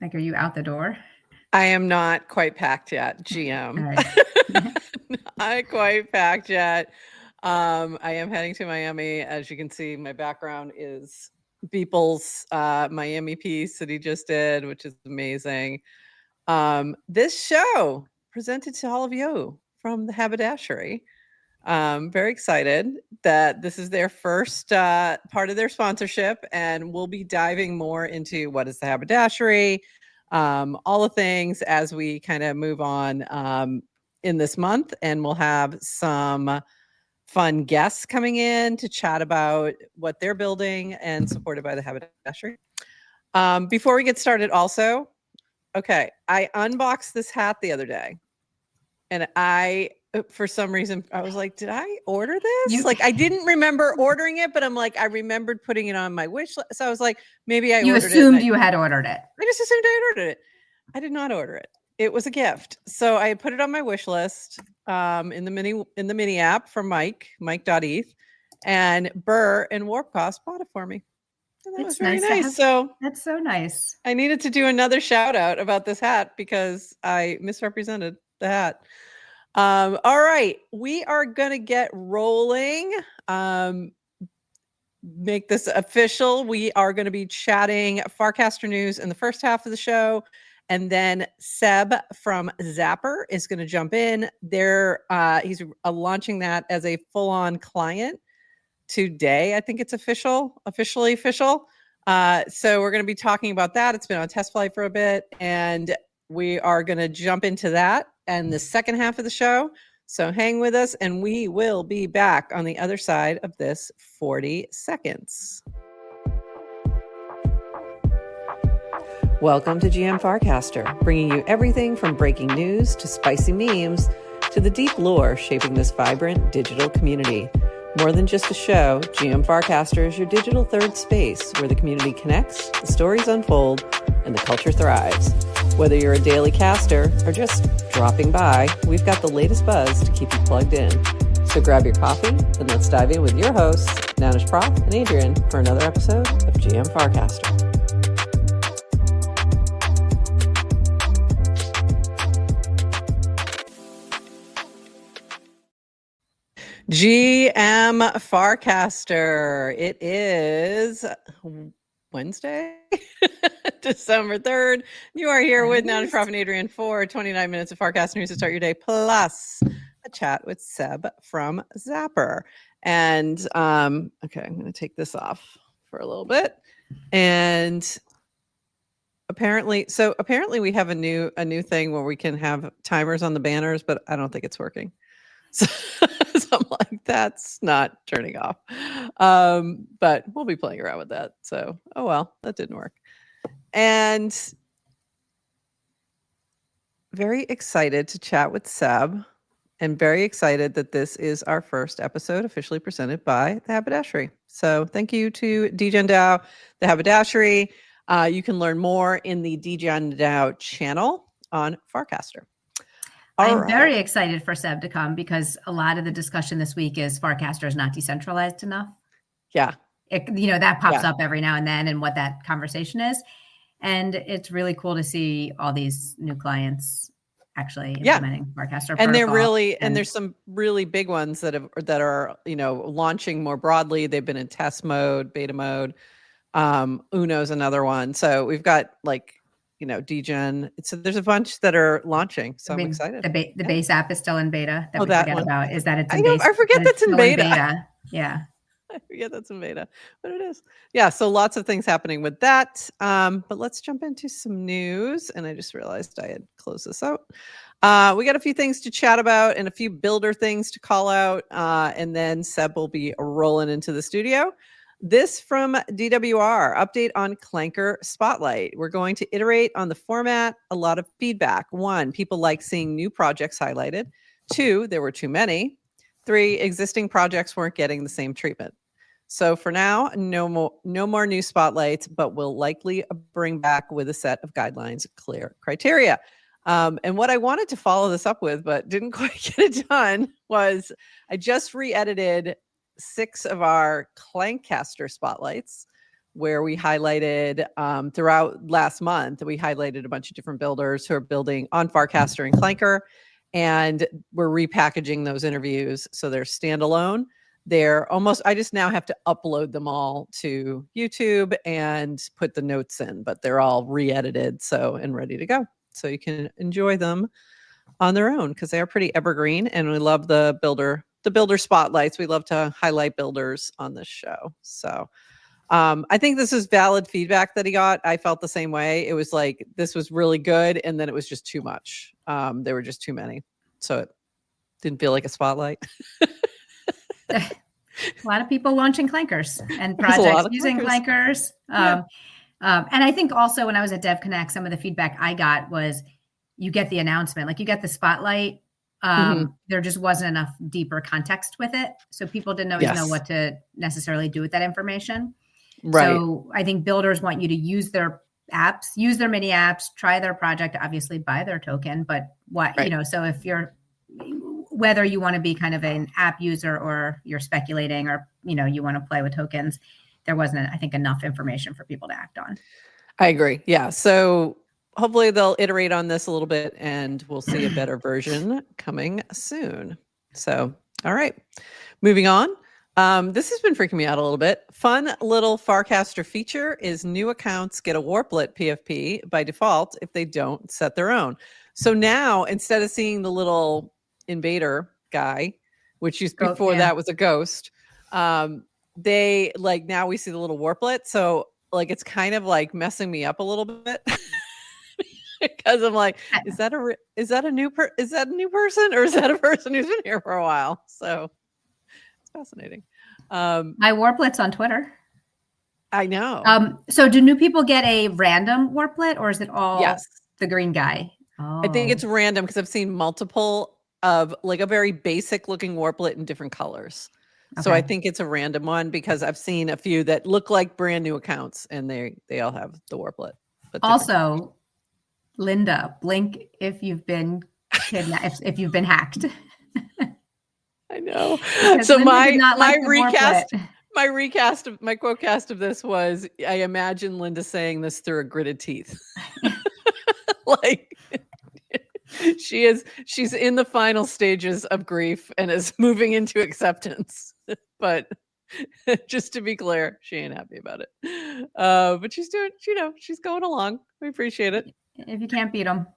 Like, are you out the door? I am not quite packed yet, GM. All right. Not quite packed yet. I am heading to Miami. As you can see, my background is Beeple's Miami piece that he just did, which is amazing. This show presented to all of you from the Haberdashery. Very excited that this is their first part of their sponsorship, and we'll be diving more into what is the Haberdashery, all the things as we kind of move on in this month, and we'll have some fun guests coming in to chat about what they're building and supported by the Haberdashery. Before we get started also, okay, I unboxed this hat the other day, and for some reason, I was like, did I order this? I didn't remember ordering it, but I'm like, I remembered putting it on my wish list. So I was like, maybe I ordered it. You assumed you had ordered it. I just assumed I ordered it. I did not order it. It was a gift. So I put it on my wish list in the mini app from Mike.eth, and Burr and Warpcost bought it for me. And that was very nice. So that's so nice. I needed to do another shout out about this hat because I misrepresented the hat. All right, we are going to get rolling. Make this official. We are going to be chatting Farcaster news in the first half of the show. And then Seb from Zapper is going to jump in. He's launching that as a full-on client today. I think it's officially official. So we're going to be talking about that. It's been on test flight for a bit, and we are going to jump into that and the second half of the show. So hang with us, and we will be back on the other side of this 40 seconds. Welcome to GM Farcaster, bringing you everything from breaking news to spicy memes to the deep lore shaping this vibrant digital community. More than just a show, GM Farcaster is your digital third space where the community connects, the stories unfold, and the culture thrives. Whether you're a daily caster or just dropping by, we've got the latest buzz to keep you plugged in. So grab your coffee and let's dive in with your hosts, Nanish Prof and Adrian, for another episode of GM Farcaster. GM Farcaster. It is Wednesday, December 3rd. You are here with Nanish Prof and Adrian for 29 minutes of Farcaster news to start your day, plus a chat with Seb from Zapper. And okay, I'm going to take this off for a little bit. And apparently we have a new thing where we can have timers on the banners, but I don't think it's working. So I'm like, that's not turning off. But we'll be playing around with that. So, oh well, that didn't work. And very excited to chat with Seb, and very excited that this is our first episode officially presented by the Haberdashery. So thank you to DGen DAO, the Haberdashery. You can learn more in the DGen DAO channel on Farcaster. I'm very excited for Seb to come because a lot of the discussion this week is Farcaster is not decentralized enough. Yeah. That pops up every now and then, and what that conversation is. And it's really cool to see all these new clients actually implementing Farcaster. And they're really, and there's some really big ones that are, launching more broadly. They've been in test mode, beta mode. Uno's another one. So we've got DGen. So there's a bunch that are launching. So I'm excited. The base app is still in beta. That we forget about is that it's in beta. I forget that's in beta. Yeah. I forget that's in beta, but it is. Yeah. So lots of things happening with that. But let's jump into some news. And I just realized I had closed this out. We got a few things to chat about and a few builder things to call out. And then Seb will be rolling into the studio. This from DWR, update on Clanker Spotlight. We're going to iterate on the format, a lot of feedback. 1, people like seeing new projects highlighted. 2, there were too many. 3, existing projects weren't getting the same treatment. So for now, no more new spotlights, but we'll likely bring back with a set of guidelines, clear criteria. And what I wanted to follow this up with, but didn't quite get it done, was I just re-edited 6 of our Clankcaster spotlights where we highlighted throughout last month, we highlighted a bunch of different builders who are building on Farcaster and Clanker, and we're repackaging those interviews so they're standalone. They're almost, I just now have to upload them all to YouTube and put the notes in, but they're all re-edited and ready to go. So you can enjoy them on their own because they are pretty evergreen, and we love the builder spotlights. We love to highlight builders on this show. So I think this is valid feedback that he got. I felt the same way. It was like, this was really good, and then it was just too much. There were just too many. So it didn't feel like a spotlight. A lot of people launching clankers and projects using clankers. And I think also when I was at DevConnect, some of the feedback I got was you get the announcement, like you get the spotlight. There just wasn't enough deeper context with it. So people didn't always know what to necessarily do with that information. Right. So I think builders want you to use their apps, use their mini apps, try their project, obviously buy their token, but so if whether you want to be kind of an app user or you're speculating or, you want to play with tokens, there wasn't, I think, enough information for people to act on. I agree. Yeah. So hopefully they'll iterate on this a little bit and we'll see a better version coming soon. So, all right, moving on. This has been freaking me out a little bit. Fun little Farcaster feature is new accounts get a warplet PFP by default if they don't set their own. So now instead of seeing the little invader guy, which used before that was a ghost, they now we see the little warplet. So it's kind of messing me up a little bit because I'm like, is that a new person, or is that a person who's been here for a while? So it's fascinating. My warplet's on Twitter. I know. So do new people get a random warplet, or is it all the green guy? Oh. I think it's random because I've seen multiple of a very basic looking warplet in different colors. Okay. So I think it's a random one because I've seen a few that look like brand new accounts and they all have the warplet. But also, Linda, blink if you've been kidnapped, if you've been hacked. I know. So my quote-cast of this was, I imagine Linda saying this through her gritted teeth. She's in the final stages of grief and is moving into acceptance. But just to be clear, she ain't happy about it. But she's doing, she's going along. We appreciate it. If you can't beat them.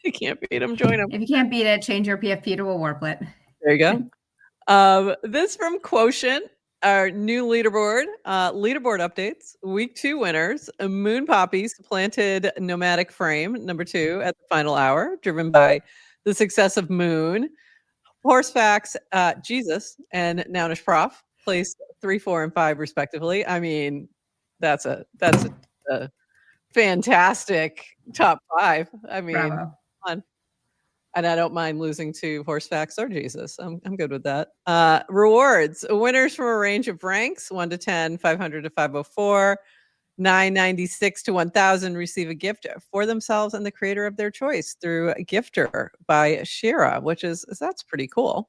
You can't beat them, join them. If you can't beat it, change your PFP to a warplet. There you go. This from Quotient, our new leaderboard. Leaderboard updates. Week 2 winners. Moon Poppy supplanted Nomadic Frame, number 2, at the final hour, driven by the success of Moon. Horsefax, Jesus, and Nounish Prof placed 3, 4, and 5 respectively. I mean, that's a fantastic top 5. I mean, come on. And I don't mind losing to Horsefax or Jesus. I'm good with that. Rewards. Winners from a range of ranks, 1 to 10, 500 to 504, 996 to 1000 receive a gift for themselves and the creator of their choice through a Gifter by Shira, that's pretty cool.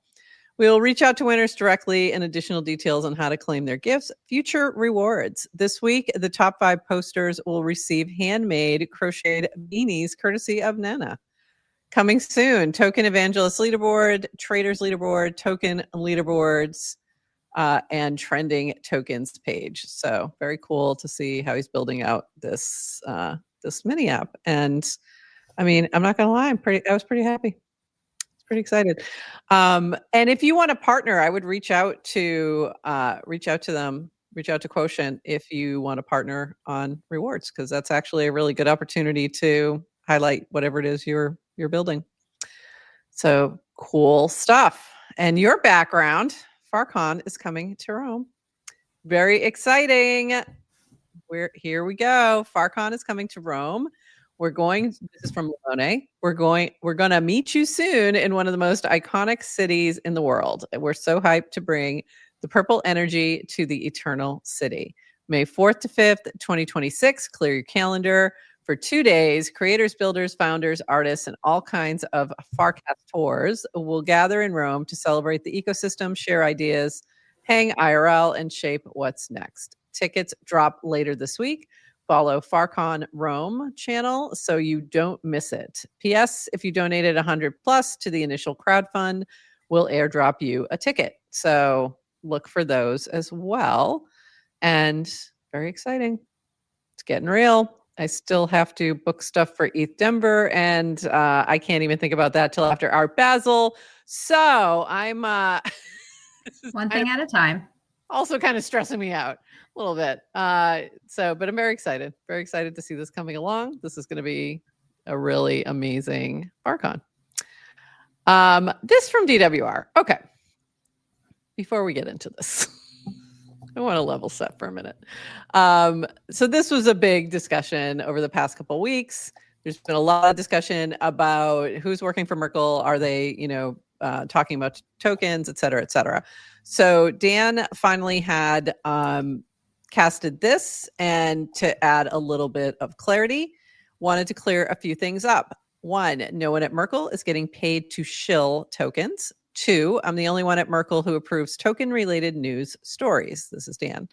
We'll reach out to winners directly and additional details on how to claim their gifts. Future rewards. This week, the top 5 posters will receive handmade crocheted beanies courtesy of Nana. Coming soon, Token Evangelist Leaderboard, Traders Leaderboard, Token Leaderboards, and Trending Tokens page. So very cool to see how he's building out this mini app. And I mean, I'm not gonna lie, I was pretty happy. Pretty excited. And if you want to partner, I would reach out to Quotient if you want to partner on rewards, because that's actually a really good opportunity to highlight whatever it is you're building. So cool stuff. And your background, FarCon, is coming to Rome. Very exciting. Here we go. FarCon is coming to Rome. This is from Leone. We're going to meet you soon in one of the most iconic cities in the world. We're so hyped to bring the purple energy to the Eternal City. May 4th to 5th, 2026. Clear your calendar for 2 days. Creators, builders, founders, artists, and all kinds of Farcasters will gather in Rome to celebrate the ecosystem, share ideas, hang IRL, and shape what's next. Tickets drop later this week. Follow Farcon Rome channel so you don't miss it. P.S. If you donated 100 plus to the initial crowdfund, we'll airdrop you a ticket. So look for those as well. And very exciting. It's getting real. I still have to book stuff for ETH Denver, and I can't even think about that till after Art Basel. So I'm one thing at a time. Also kind of stressing me out a little bit. But I'm very excited to see this coming along. This is going to be a really amazing Farcon. This from DWR. Okay. Before we get into this, I want to level set for a minute. So this was a big discussion over the past couple of weeks. There's been a lot of discussion about who's working for Merkle. Are they, talking about tokens, et cetera, et cetera. So Dan finally had casted this, and to add a little bit of clarity, wanted to clear a few things up. 1, no one at Merkle is getting paid to shill tokens. 2, I'm the only one at Merkle who approves token-related news stories. This is Dan.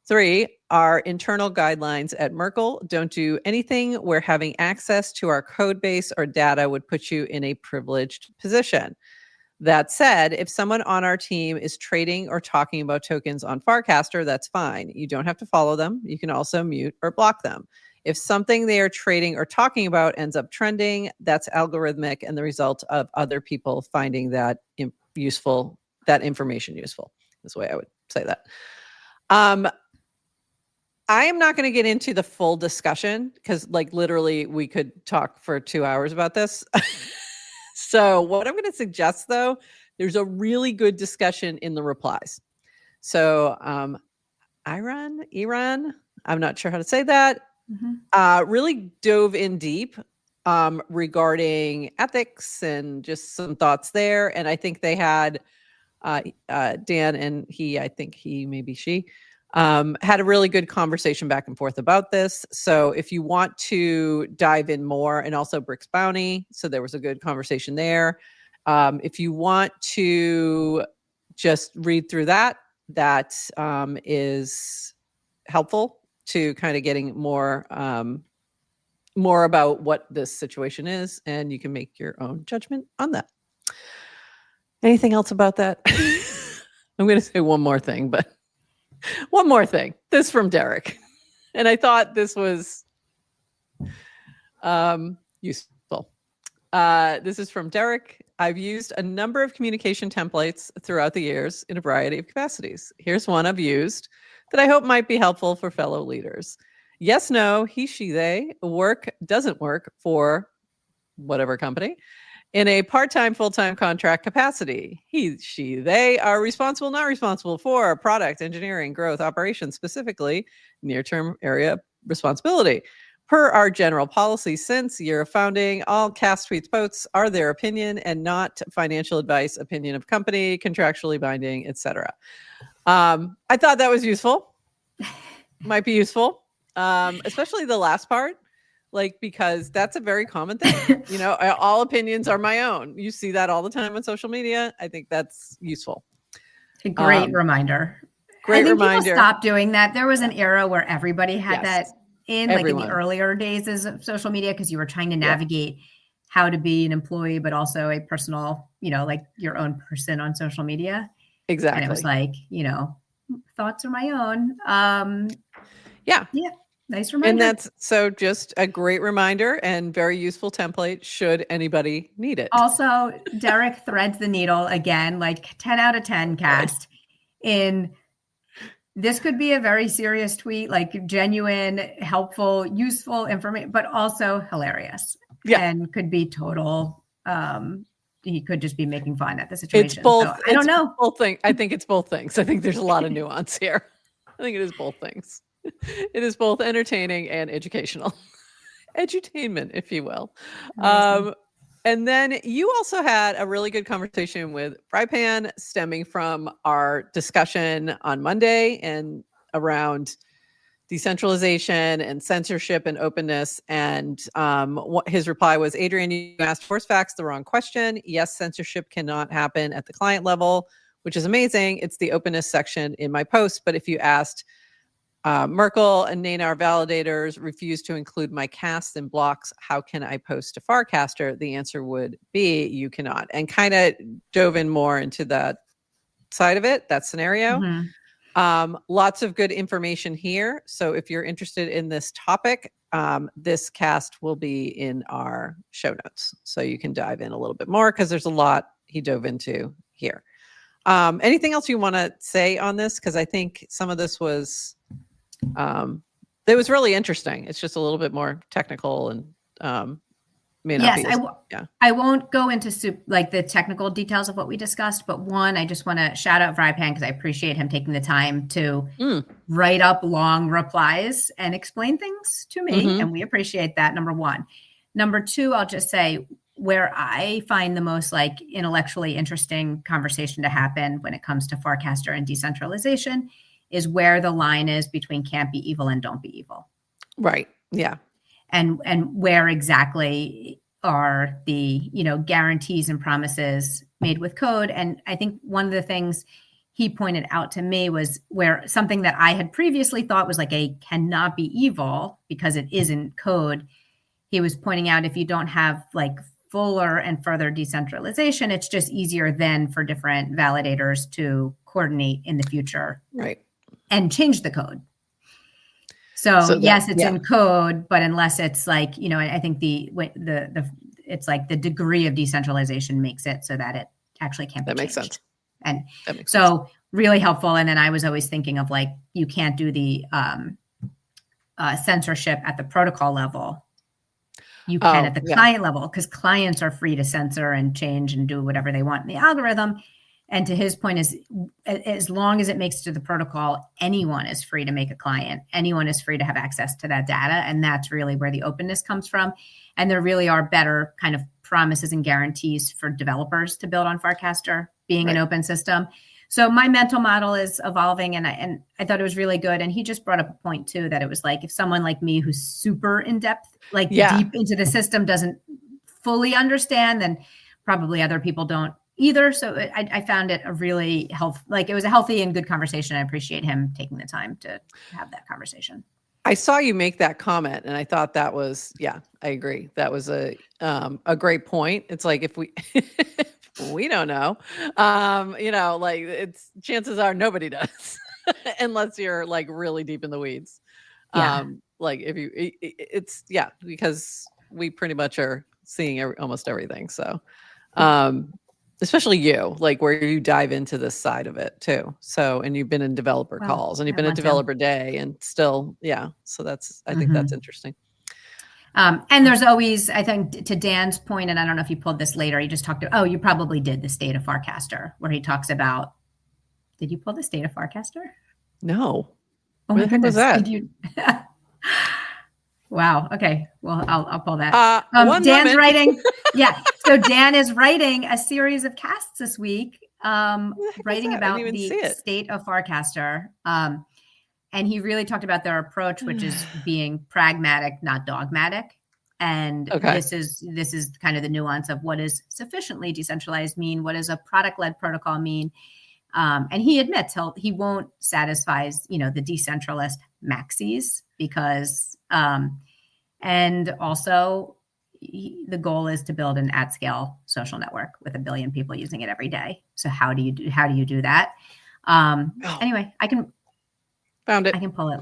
3, our internal guidelines at Merkle don't do anything where having access to our code base or data would put you in a privileged position. That said, if someone on our team is trading or talking about tokens on Farcaster, that's fine. You don't have to follow them. You can also mute or block them. If something they are trading or talking about ends up trending, that's algorithmic and the result of other people finding that information useful. Is the way I would say that. I am not going to get into the full discussion because, literally, we could talk for 2 hours about this. So what I'm going to suggest, though, there's a really good discussion in the replies. So Iran, I'm not sure how to say that, really dove in deep regarding ethics and just some thoughts there. And I think they had Dan and she, had a really good conversation back and forth about this. So if you want to dive in more, and also Brick's Bounty, so there was a good conversation there. If you want to just read through that is helpful to kind of getting more about what this situation is, and you can make your own judgment on that. Anything else about that? I'm going to say one more thing, but one more thing. This from Derek. And I thought this was useful. This is from Derek. I've used a number of communication templates throughout the years in a variety of capacities. Here's one I've used that I hope might be helpful for fellow leaders. Yes, no, he, she, they, work, doesn't work for whatever company. In a part-time, full-time contract capacity, he, she, they are responsible, not responsible for product, engineering, growth, operations, specifically near-term area responsibility. Per our general policy since year of founding, all cast tweets, posts are their opinion and not financial advice, opinion of company, contractually binding, etc. I thought that was useful. Might be useful, especially the last part. Because that's a very common thing. All opinions are my own. You see that all the time on social media. I think that's useful. A great reminder. I think people stopped doing that. There was an era where everybody had that in, in the earlier days of social media, because you were trying to navigate how to be an employee, but also a personal, your own person on social media. Exactly. And it was thoughts are my own. Yeah. Nice reminder. And that's just a great reminder and very useful template should anybody need it. Also, Derek threads the needle again, 10 out of 10 cast in. This could be a very serious tweet, genuine, helpful, useful information, but also hilarious. Yeah. And could be total. He could just be making fun at the situation. It's both. So, I don't know. Both thing. I think it's both things. I think there's a lot of nuance here. I think it is both things. It is both entertaining and educational. Edutainment, if you will. And then you also had a really good conversation with Frypan stemming from our discussion on Monday and around decentralization and censorship and openness. And his reply was, Adrian, you asked ForceFacts the wrong question. Yes, censorship cannot happen at the client level, which is amazing. It's the openness section in my post. But if you asked Merkle and Nana are validators, refuse to include my casts and blocks. How can I post to Farcaster? The answer would be you cannot. And kind of dove in more into that side of it, that scenario. Lots of good information here. So if you're interested in this topic, this cast will be in our show notes. So you can dive in a little bit more because there's a lot he dove into here. Anything else you want to say on this? Because I think some of this was, it was really interesting. It's just a little bit more technical and I won't go into the technical details of what we discussed, but one, I just want to shout out Vrypan because I appreciate him taking the time to write up long replies and explain things to me. And we appreciate that, number one. Number two, I'll just say where I find the most intellectually interesting conversation to happen when it comes to Farcaster and decentralization is where the line is between can't be evil and don't be evil. Right. Yeah. And where exactly are the, guarantees and promises made with code. And I think one of the things he pointed out to me was where something that I had previously thought was a cannot be evil because it isn't code. He was pointing out if you don't have fuller and further decentralization, it's just easier then for different validators to coordinate in the future. Right. And change the code. So yes, it's in code, but unless it's I think it's the degree of decentralization makes it so that it actually can't be changed. Makes sense. And so really helpful. And then I was always thinking of you can't do the censorship at the protocol level. You can at the client level because clients are free to censor and change and do whatever they want in the algorithm. And to his point is, as long as it makes it to the protocol, anyone is free to make a client. Anyone is free to have access to that data. And that's really where the openness comes from. And there really are better kind of promises and guarantees for developers to build on Farcaster being an open system. So my mental model is evolving and I thought it was really good. And he just brought up a point too, that it was if someone like me who's super in depth, deep into the system doesn't fully understand, then probably other people don't either. So I found it a really it was a healthy and good conversation. I appreciate him taking the time to have that conversation. I saw you make that comment and I thought that was, I agree. That was a great point. It's if we don't know, it's chances are nobody does unless you're really deep in the weeds. Because we pretty much are seeing almost everything. So, especially you, where you dive into this side of it too. So, and you've been in developer calls and you've been in developer day and still, so I think that's interesting. And there's always, I think to Dan's point, and I don't know if you pulled this later, he just talked to, you probably did the state of Farcaster where he talks about, did you pull the state of Farcaster? No. Oh my goodness. Did you? Wow. Okay. Well, I'll pull that. Dan's writing. So Dan is writing a series of casts this week, writing about the state of Farcaster. And he really talked about their approach, which is being pragmatic, not dogmatic. And this is kind of the nuance of what does sufficiently decentralized mean? What does a product-led protocol mean? And he admits he won't satisfy, the decentralist maxis because, and also the goal is to build an at-scale social network with 1 billion people using it every day. So how do you do that? Anyway, Found it. I can pull it.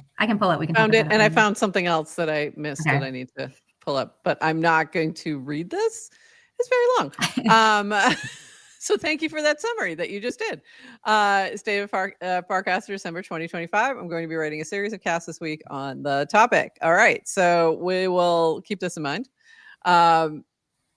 We can found it. And I found something else that I missed that I need to pull up, but I'm not going to read this. It's very long. So thank you for that summary that you just did. State of Farcaster, December 2025. I'm going to be writing a series of casts this week on the topic. All right. So we will keep this in mind. Varun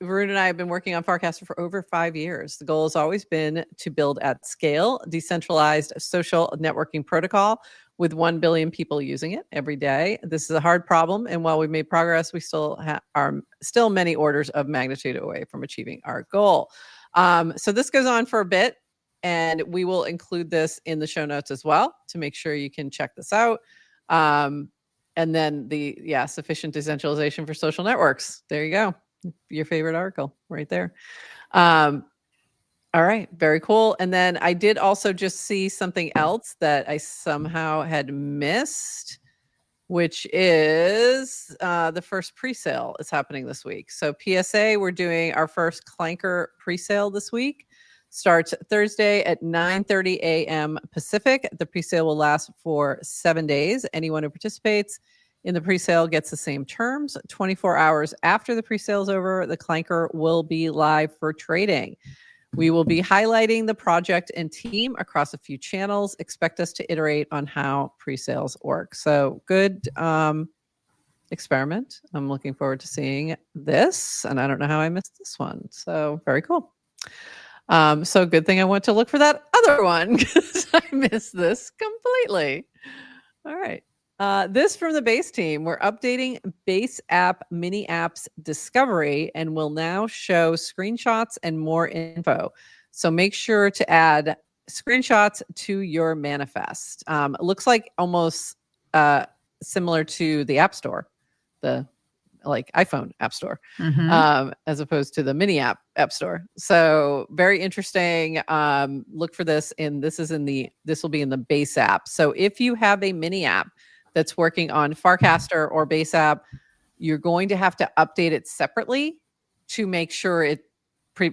and I have been working on Farcaster for over 5 years. The goal has always been to build at scale, decentralized social networking protocol with 1 billion people using it every day. This is a hard problem. And while we've made progress, we still are still many orders of magnitude away from achieving our goal. So this goes on for a bit and we will include this in the show notes as well to make sure you can check this out. And then sufficient decentralization for social networks. There you go. Your favorite article right there. All right. Very cool. And then I did also just see something else that I somehow had missed, which is the first pre-sale is happening this week. So PSA, we're doing our first Clanker pre-sale this week. Starts Thursday at 9:30 a.m. Pacific. The pre-sale will last for 7 days. Anyone who participates in the pre-sale gets the same terms. 24 hours after the pre-sale is over, the Clanker will be live for trading. We will be highlighting the project and team across a few channels. Expect us to iterate on how pre-sales work. So good experiment. I'm looking forward to seeing this. And I don't know how I missed this one. So very cool. So good thing I went to look for that other one because I missed this completely. All right. This from the base team. We're updating base app mini apps discovery and will now show screenshots and more info. So make sure to add screenshots to your manifest. It looks like almost similar to the App Store, the like iPhone App Store, as opposed to the mini app store. So very interesting. Look for this, and this will be in the base app. So if you have a mini app that's working on Farcaster or base app, you're going to have to update it separately to make sure it to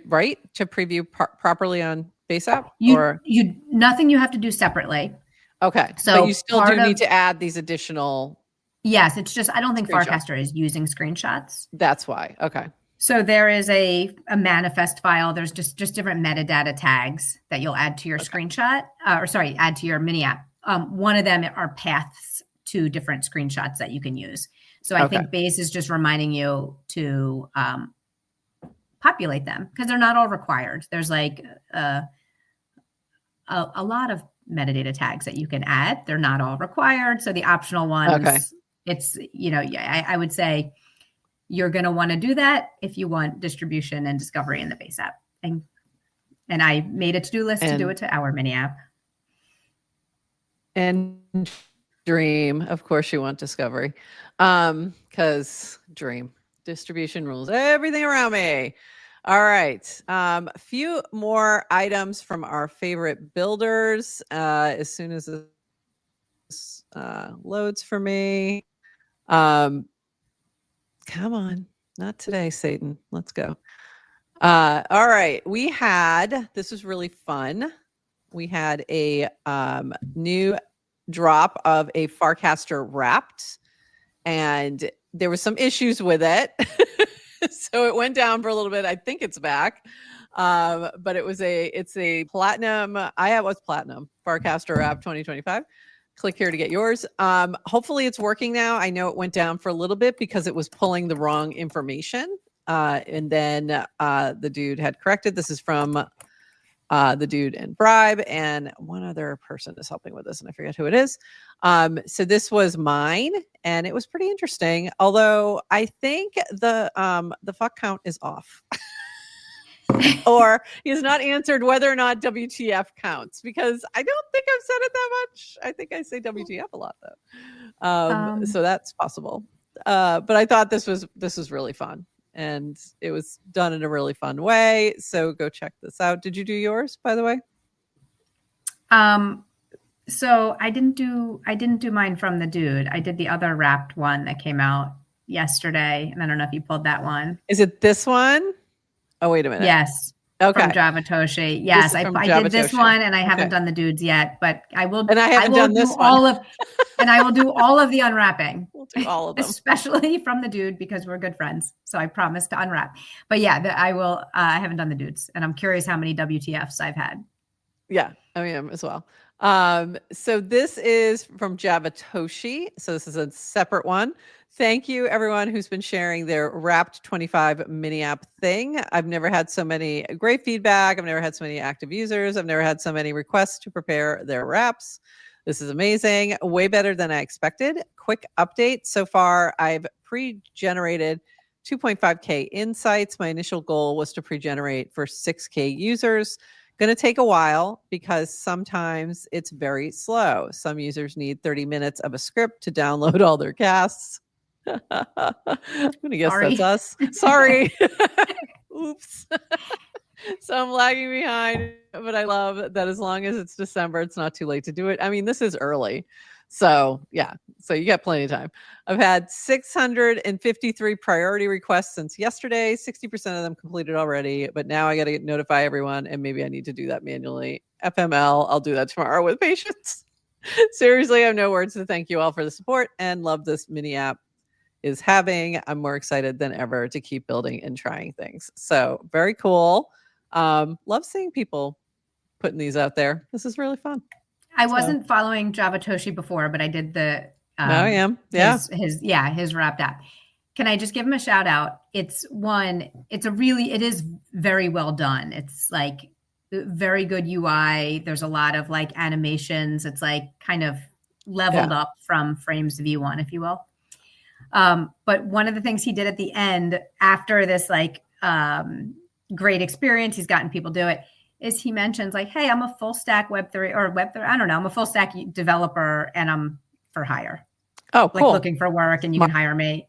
preview properly on base app. Nothing you have to do separately. Okay, so but you still do need to add these additional. Yes, it's just I don't think Farcaster is using screenshots. That's why. Okay. So there is a manifest file. There's just different metadata tags that you'll add to your screenshot, add to your mini app. One of them are paths to different screenshots that you can use. So I think Base is just reminding you to populate them because they're not all required. There's like a lot of metadata tags that you can add. They're not all required. So the optional ones, it's, I would say you're going to want to do that if you want distribution and discovery in the base app. And I made a to-do list to do it to our mini app. And Dream, of course you want discovery. Because Dream, distribution rules everything around me. All right. A few more items from our favorite builders. As soon as this loads for me. Come on. Not today, Satan. Let's go. All right. This was really fun. We had a new drop of a Farcaster Wrapped, and there were some issues with it. So it went down for a little bit. I think it's back. But it's a platinum. I was platinum Farcaster Wrap 2025. Click here to get yours. Hopefully it's working now. I know it went down for a little bit because it was pulling the wrong information. And then the dude had corrected. This is from the dude and Bribe, and one other person is helping with this, and I forget who it is. So this was mine, and it was pretty interesting. Although I think the fuck count is off. Or he has not answered whether or not WTF counts, because I don't think I've said it that much. I think I say WTF a lot though. So that's possible. But I thought this was really fun, and it was done in a really fun way. So go check this out. Did you do yours, by the way? So I didn't do mine from the dude. I did the other wrapped one that came out yesterday, and I don't know if you pulled that one. Is it this one? Oh, wait a minute. Yes. Okay. From Javatoshi. Yes, I did this one, and I haven't done the dudes yet, but I will. And I will do all of the unwrapping. We'll do all of them, especially from the dude, because we're good friends. So I promise to unwrap. But yeah, I will. I haven't done the dudes, and I'm curious how many WTFs I've had. Yeah, I am as well. So this is from Javatoshi. So this is a separate one. Thank you, everyone who's been sharing their Wrapped 25 mini app thing. I've never had so many great feedback. I've never had so many active users. I've never had so many requests to prepare their wraps. This is amazing. Way better than I expected. Quick update. So far, I've pre-generated 2.5K insights. My initial goal was to pre-generate for 6K users. Going to take a while because sometimes it's very slow. Some users need 30 minutes of a script to download all their casts. I'm going to guess that's us. Sorry. Oops. So I'm lagging behind, but I love that as long as it's December, it's not too late to do it. I mean, this is early. So yeah, so you got plenty of time. I've had 653 priority requests since yesterday, 60% of them completed already, but now I got to notify everyone and maybe I need to do that manually. FML, I'll do that tomorrow with patience. Seriously, I have no words to thank you all for the support and love this mini app is having. I'm more excited than ever to keep building and trying things. So very cool. Love seeing people putting these out there. This is really fun. I wasn't following Javatoshi before, but I did the I am. Yeah. His wrapped app. Can I just give him a shout out? It is very well done. It's like very good UI. There's a lot of like animations. It's like kind of leveled up from Frames V1, if you will. But one of the things he did at the end after this like great experience, he's gotten people do it, is he mentions like, hey, I'm a full stack Web3 or Web3. I don't know. I'm a full stack developer and I'm for hire. Oh, like cool. Looking for work and you can hire me.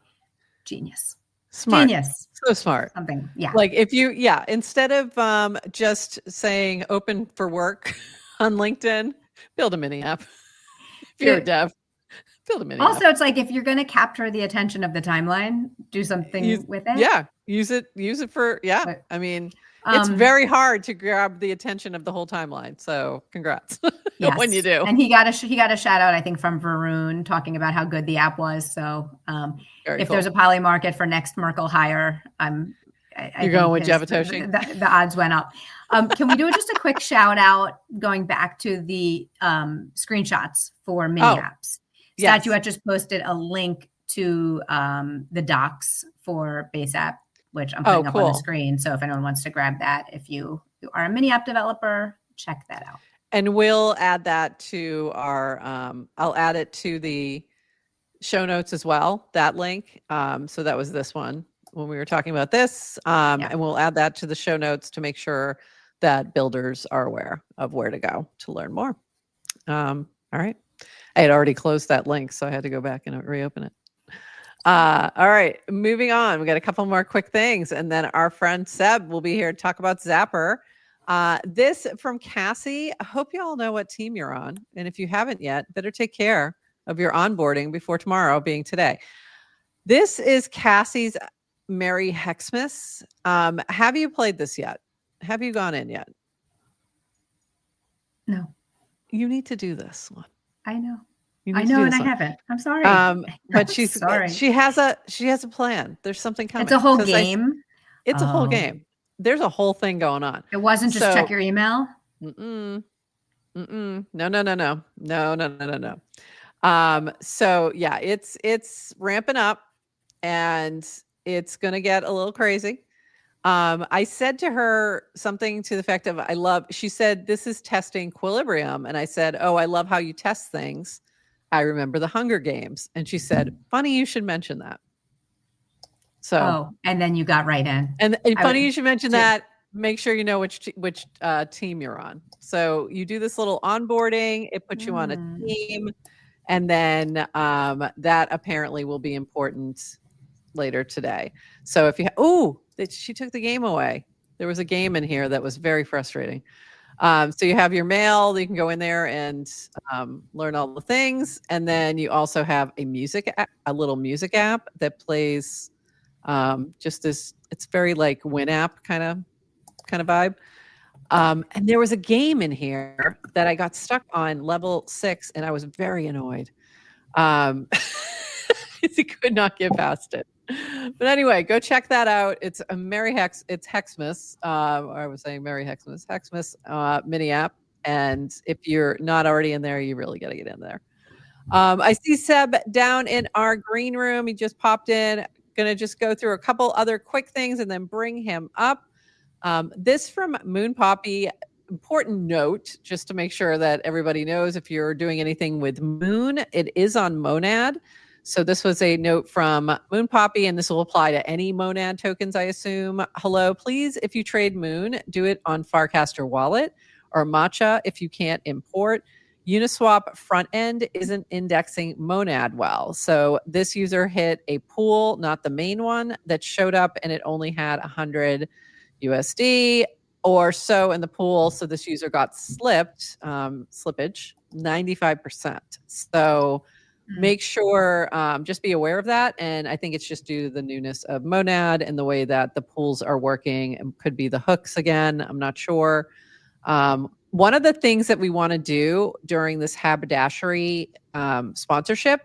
Genius. Smart. Genius. So smart. Something. Yeah. Like if you, instead of just saying open for work on LinkedIn, build a mini app. If you're a dev, build a mini app. Also, it's like if you're going to capture the attention of the timeline, do something with it. Yeah. Use it for, But, I mean, it's very hard to grab the attention of the whole timeline. So congrats when you do. And he got a shout out, I think, from Varun talking about how good the app was. So if there's a poly market for next Merkle hire, you're going with Javatoshi. The odds went up. Can we do just a quick shout out going back to the screenshots for mini apps? Yes. Statuette just posted a link to the docs for Base App, which I'm putting up on the screen. So if anyone wants to grab that, if you are a mini app developer, check that out. And we'll add that to our, I'll add it to the show notes as well, that link. So that was this one when we were talking about this. And we'll add that to the show notes to make sure that builders are aware of where to go to learn more. All right. I had already closed that link, so I had to go back and reopen it. All right, moving on. We got a couple more quick things, and then our friend Seb will be here to talk about Zapper. This from Cassie. I hope you all know what team you're on, and if you haven't yet, better take care of your onboarding before tomorrow being today. This is Cassie's Merry Hexmas. Have you played this yet? Have you gone in yet? No. You need to do this one. I know. I know, and I haven't. I'm sorry. But she's sorry. She has a plan. There's something coming. It's a whole game. It's a whole game. There's a whole thing going on. It wasn't just check your email. No. So yeah, it's ramping up, and it's gonna get a little crazy. I said to her something to the effect of, she said, this is testing Equilibrium. And I said, oh, I love how you test things. I remember the Hunger Games. And she said, funny, you should mention that. So, and then you got right in. And funny, you should mention that. Make sure you know which team you're on. So you do this little onboarding. It puts you on a team. And then that apparently will be important later today. So if you, she took the game away. There was a game in here that was very frustrating. So you have your mail, you can go in there and learn all the things. And then you also have a little music app that plays just this, it's very like Winamp kind of vibe. And there was a game in here that I got stuck on level 6 and I was very annoyed. I could not get past it. But anyway, go check that out. It's a it's Hexmas. I was saying Merry Hexmas mini app. And if you're not already in there, you really got to get in there. I see Seb down in our green room. He just popped in. Going to just go through a couple other quick things and then bring him up. This from Moon Poppy. Important note, just to make sure that everybody knows if you're doing anything with Moon, it is on Monad. So this was a note from Moon Poppy, and this will apply to any Monad tokens, I assume. Hello, please, if you trade Moon, do it on Farcaster Wallet or Matcha if you can't import. Uniswap front end isn't indexing Monad well. So this user hit a pool, not the main one, that showed up, and it only had 100 USD. or so in the pool. So this user got slippage, 95%. So make sure, just be aware of that. And I think it's just due to the newness of Monad and the way that the pools are working. It could be the hooks again. I'm not sure. One of the things that we want to do during this haberdashery sponsorship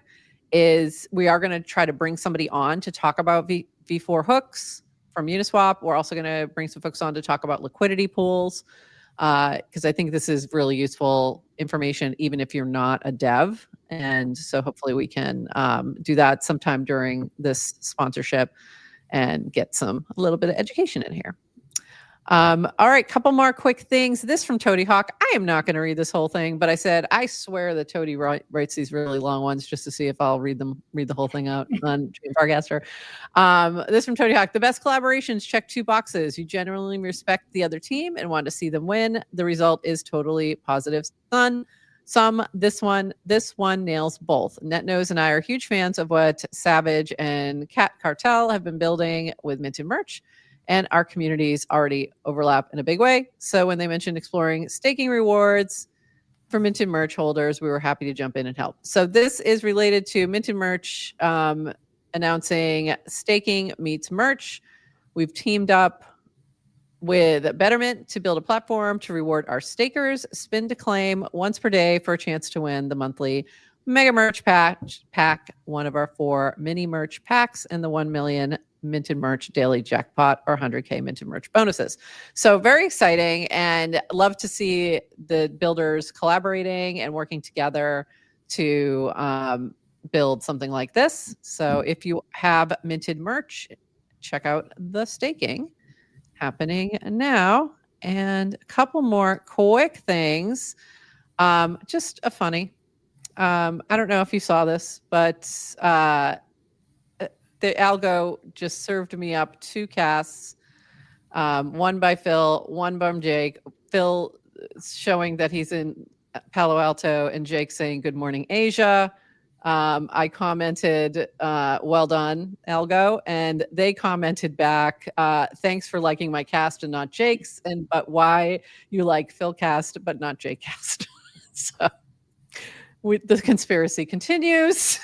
is we are going to try to bring somebody on to talk about V4 hooks from Uniswap. We're also going to bring some folks on to talk about liquidity pools, because I think this is really useful information, even if you're not a dev. And so hopefully we can do that sometime during this sponsorship and get a little bit of education in here. All right, couple more quick things. This from Toady Hawk. I am not going to read this whole thing, but I said I swear that Toady writes these really long ones just to see if I'll read the whole thing out on Farcaster. This from Toady Hawk. The best collaborations check 2 boxes. You generally respect the other team and want to see them win. The result is totally positive. This one nails both. NetNose and I are huge fans of what Savage and Cat Cartel have been building with Minted merch. And our communities already overlap in a big way. So when they mentioned exploring staking rewards for Minted merch holders, we were happy to jump in and help. So this is related to Minted merch announcing staking meets merch. We've teamed up with Betterment to build a platform to reward our stakers, spin to claim once per day for a chance to win the monthly Mega Merch pack, one of our 4 mini merch packs, and the 1 million Minted merch daily jackpot or 100K Minted merch bonuses. So very exciting, and love to see the builders collaborating and working together to build something like this. So if you have Minted merch, check out the staking happening now. And a couple more quick things. Just a funny. I don't know if you saw this, but the algo just served me up 2 casts, one by Phil, one by Jake. Phil showing that he's in Palo Alto and Jake saying, "Good morning, Asia." I commented, "Well done, algo." And they commented back, "Thanks for liking my cast and not Jake's. But why you like Phil cast, but not Jake cast." So the conspiracy continues.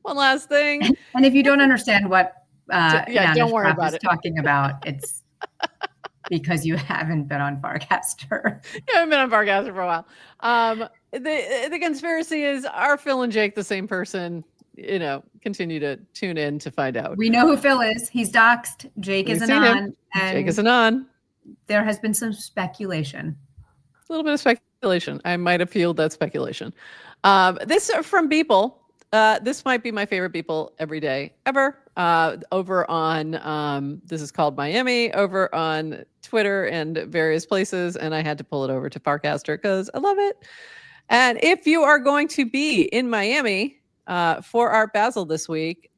One last thing. And if you don't understand what don't worry about it. Talking about, it's because you haven't been on Farcaster. You haven't been on Farcaster for a while. The conspiracy is, are Phil and Jake the same person? Continue to tune in to find out. We know who Phil is. He's doxed. Jake is anon. Jake is anon. There has been some speculation. A little bit of speculation. I might have fueled that speculation. This from Beeple. This might be my favorite Beeple every day ever. Over on, this is called Miami, over on Twitter and various places. And I had to pull it over to Farcaster because I love it. And if you are going to be in Miami for Art Basel this week,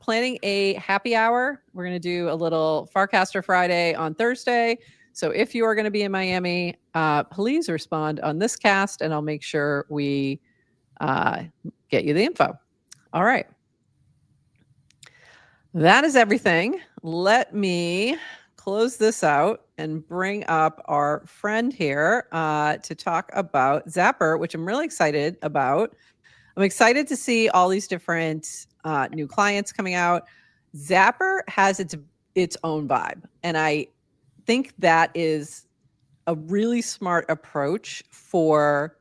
planning a happy hour, we're going to do a little Farcaster Friday on Thursday. So if you are going to be in Miami, please respond on this cast and I'll make sure we get you the info. All right. That is everything. Let me close this out and bring up our friend here to talk about Zapper, which I'm really excited about. I'm excited to see all these different new clients coming out. Zapper has its own vibe, and I think that is a really smart approach for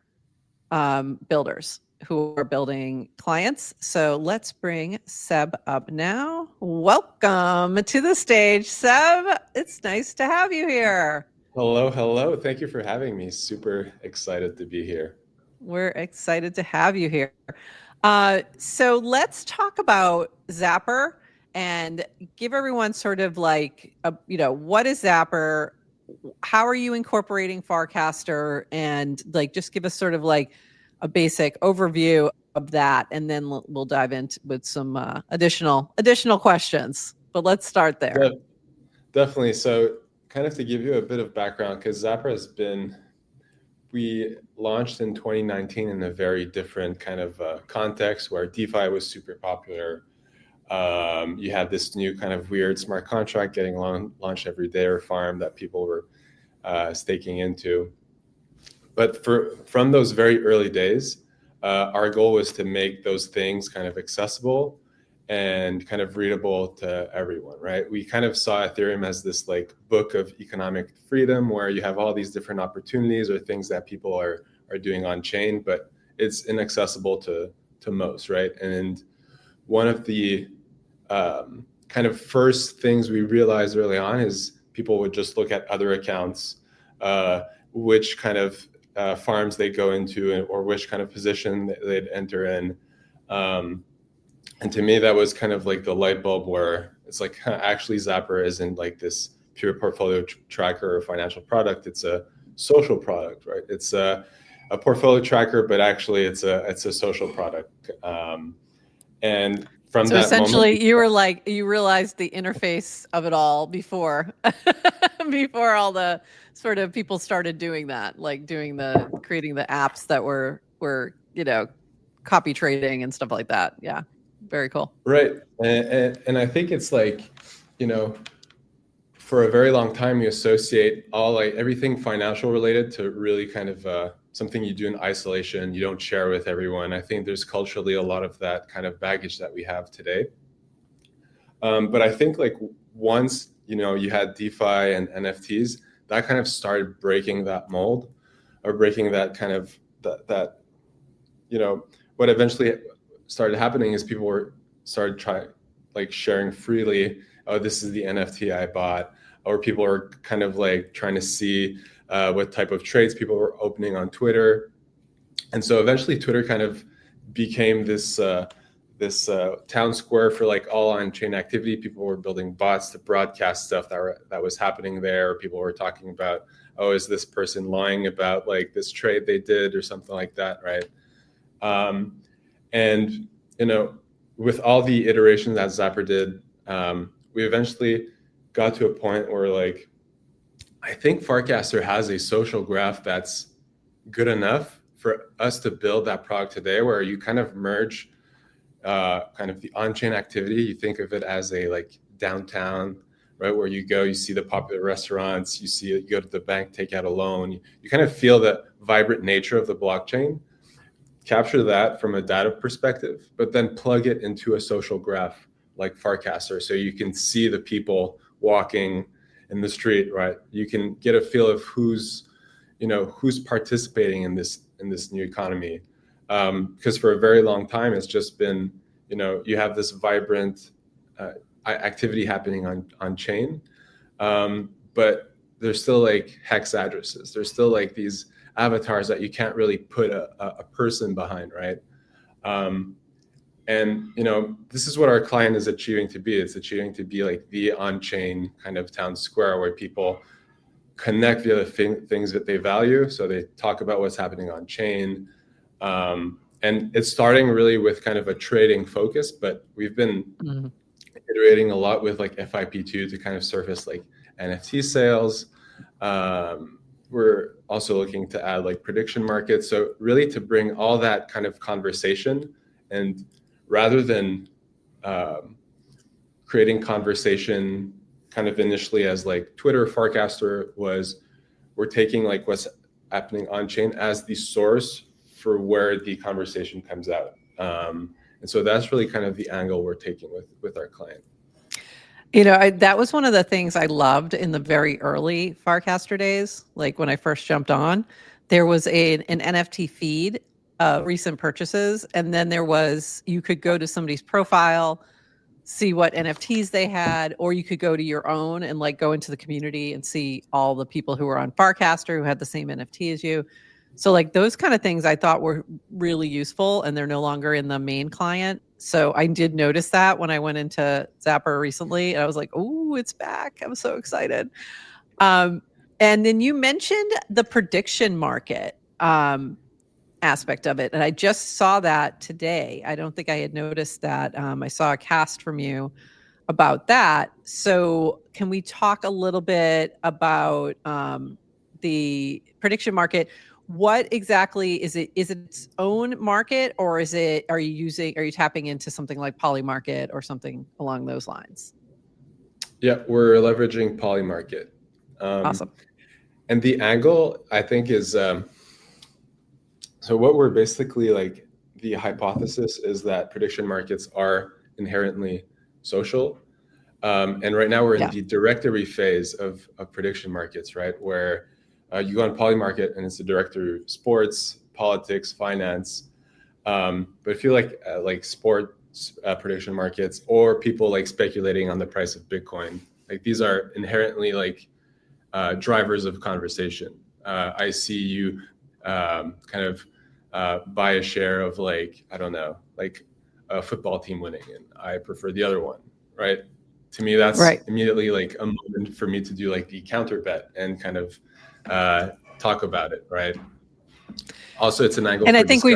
builders who are building clients. So let's bring Seb up now. Welcome to the stage, Seb. It's nice to have you here. Hello. Thank you for having me. Super excited to be here. We're excited to have you here. So let's talk about Zapper and give everyone sort of like, what is Zapper? How are you incorporating Farcaster? And like, just give us sort of like a basic overview of that, and then we'll dive into with some additional questions. But let's start there. Definitely. So kind of to give you a bit of background, because Zapper we launched in 2019 in a very different kind of context where DeFi was super popular. You had this new kind of weird smart contract getting launched every day or farm that people were staking into. But from those very early days, our goal was to make those things kind of accessible and kind of readable to everyone, right? We kind of saw Ethereum as this like book of economic freedom where you have all these different opportunities or things that people are doing on chain, but it's inaccessible to most, right? And one of the kind of first things we realized early on is people would just look at other accounts, which kind of farms they go into or which kind of position they'd enter in. And to me, that was kind of like the light bulb where it's like, actually Zapper isn't like this pure portfolio tracker or financial product. It's a social product, right? It's a portfolio tracker, but actually it's a social product. And from so that essentially moment, you were like, you realized the interface of it all before before all the sort of people started doing that, like creating the apps that were copy trading and stuff like that. Yeah, very cool. Right. And I think it's like, for a very long time you associate everything financial related to really kind of something you do in isolation, you don't share with everyone. I think there's culturally a lot of that kind of baggage that we have today. But I think like once, you had DeFi and NFTs, that kind of started breaking that mold or breaking that kind of that what eventually started happening is people started sharing freely. Oh, this is the NFT I bought. Or people are kind of like trying to see what type of trades people were opening on Twitter. And so eventually Twitter kind of became this town square for like all on-chain activity. People were building bots to broadcast stuff that was happening there. People were talking about, oh, is this person lying about like this trade they did or something like that, right? And with all the iterations that Zapper did, we eventually got to a point where like I think Farcaster has a social graph that's good enough for us to build that product today, where you kind of merge kind of the on-chain activity. You think of it as a like downtown, right, where you go, you see the popular restaurants, you go to the bank, take out a loan. You kind of feel the vibrant nature of the blockchain. Capture that from a data perspective, but then plug it into a social graph like Farcaster, so you can see the people walking in the street, right? You can get a feel of who's participating in this new economy. Because for a very long time, it's just been, you have this vibrant activity happening on chain, but there's still like hex addresses. There's still like these avatars that you can't really put a person behind, right? And this is what our client is achieving to be. It's achieving to be like the on-chain kind of town square where people connect via the things that they value. So they talk about what's happening on chain. And it's starting really with kind of a trading focus, but we've been iterating a lot with like FIP2 to kind of surface like NFT sales. We're also looking to add like prediction markets. So really to bring all that kind of conversation, and rather than creating conversation kind of initially as like Twitter, Farcaster was, we're taking like what's happening on chain as the source for where the conversation comes out. And so that's really kind of the angle we're taking with our client. That was one of the things I loved in the very early Farcaster days. Like when I first jumped on, there was an NFT feed, recent purchases. And then you could go to somebody's profile, see what NFTs they had, or you could go to your own and like go into the community and see all the people who were on Farcaster who had the same NFT as you. So like those kind of things I thought were really useful, and they're no longer in the main client. So I did notice that when I went into Zapper recently, and I was like, oh, it's back. I'm so excited. And then you mentioned the prediction market aspect of it. And I just saw that today. I don't think I had noticed that. I saw a cast from you about that. So can we talk a little bit about the prediction market? what exactly is it? Is it its own market, or are you tapping into something like Polymarket or something along those lines? Yeah, we're leveraging Polymarket. Awesome. And the angle, I think, is so what we're basically like, the hypothesis is that prediction markets are inherently social. And right now we're in the directory phase of prediction markets, right? Where you go on Polymarket and it's a directory of sports, politics, finance. But I feel like sports prediction markets, or people like speculating on the price of Bitcoin, like these are inherently like drivers of conversation. I see you kind of buy a share of like, I don't know, like a football team winning, and I prefer the other one, right? To me, that's immediately like a moment for me to do like the counter bet and kind of talk about it, right? Also, it's an angle. And for I think discovery.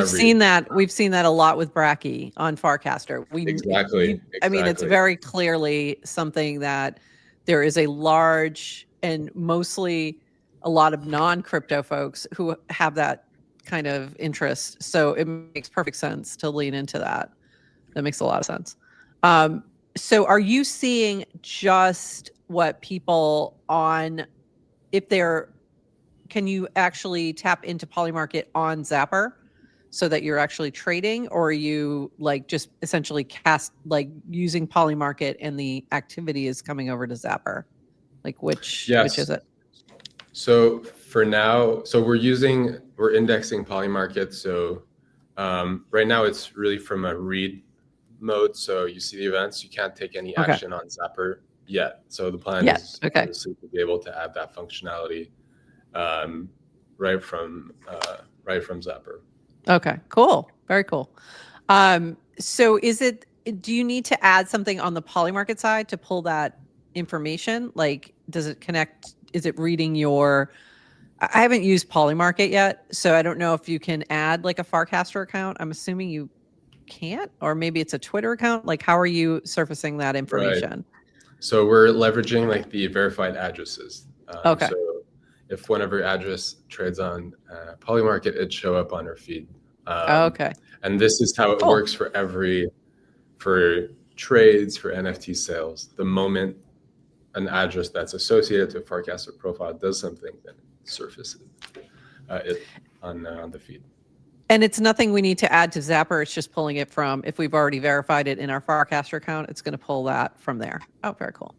we've seen that a lot with Bracky on Farcaster. Exactly. I mean, it's very clearly something that there is a large and mostly a lot of non-crypto folks who have that kind of interest. So it makes perfect sense to lean into that. That makes a lot of sense. So are you seeing just what people can you actually tap into Polymarket on Zapper so that you're actually trading, or are you like just essentially using Polymarket and the activity is coming over to Zapper? Like which is it? So for now, we're indexing Polymarket. So right now it's really from a read mode. So you see the events, you can't take any action on Zapper yet. So the plan is obviously to be able to add that functionality right from Zapper. Okay, cool. Very cool. So do you need to add something on the Polymarket side to pull that information? Like, does it connect? Is it reading I haven't used Polymarket yet, so I don't know if you can add like a Farcaster account. I'm assuming you can't, or maybe it's a Twitter account. Like, how are you surfacing that information? Right. So we're leveraging like the verified addresses. Okay. So if one of your address trades on Polymarket, it'd show up on our feed. Okay. And this is how it works for trades, for NFT sales. The moment an address that's associated to a Farcaster profile does something, then it surfaces it on the feed. And it's nothing we need to add to Zapper. It's just pulling it from, if we've already verified it in our Farcaster account, it's going to pull that from there. Oh, very cool.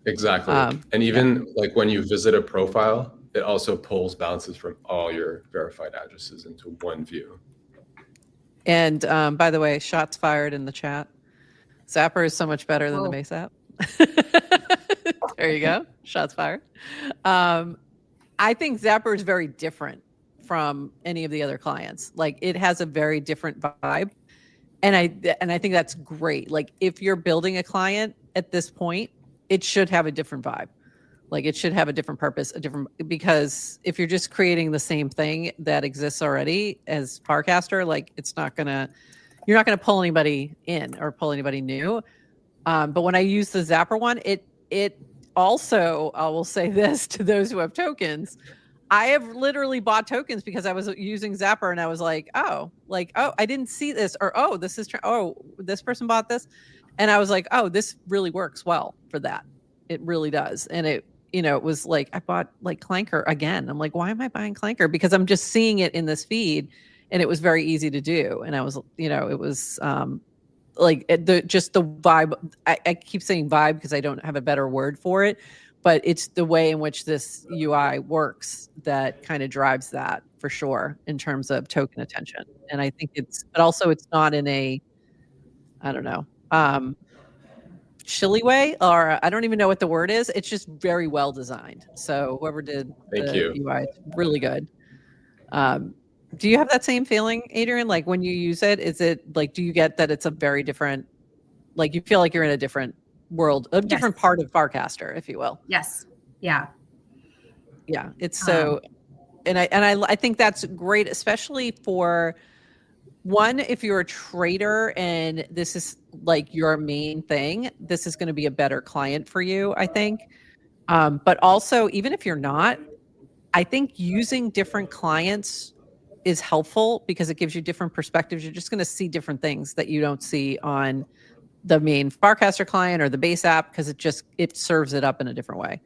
Exactly. And even like when you visit a profile, it also pulls balances from all your verified addresses into one view. And by the way, shots fired in the chat. Zapper is so much better than the Base app. There you go. Shots fired. I think Zapper is very different from any of the other clients. Like, it has a very different vibe. And I think that's great. Like, if you're building a client at this point, it should have a different vibe. Like, it should have a different purpose, because if you're just creating the same thing that exists already as Farcaster, like, you're not gonna pull anybody in or pull anybody new. But when I use the Zapper one, it also, I will say this to those who have tokens, I have literally bought tokens because I was using Zapper and I was like, oh, I didn't see this, or this person bought this. And I was like, oh, this really works well for that. It really does. And it was like, I bought like Clanker again. I'm like, why am I buying Clanker? Because I'm just seeing it in this feed and it was very easy to do. And I was, it was like the vibe. I keep saying vibe because I don't have a better word for it, but it's the way in which this UI works that kind of drives that for sure in terms of token attention. And I think but also it's not in a, I don't know, shilly way, or I don't even know what the word is. It's just very well designed. So whoever did the UI, it's really good. Do you have that same feeling, Adrian? Like, when you use it, is it like, do you get that it's a very different, like, you feel like you're in a different world, a different part of Farcaster, if you will? Yes. Yeah. Yeah. It's so, and I think that's great, especially for one, if you're a trader and this is like your main thing, this is going to be a better client for you, I think. But also, even if you're not, I think using different clients is helpful because it gives you different perspectives. You're just going to see different things that you don't see on the main Farcaster client or the base app, because it serves it up in a different way.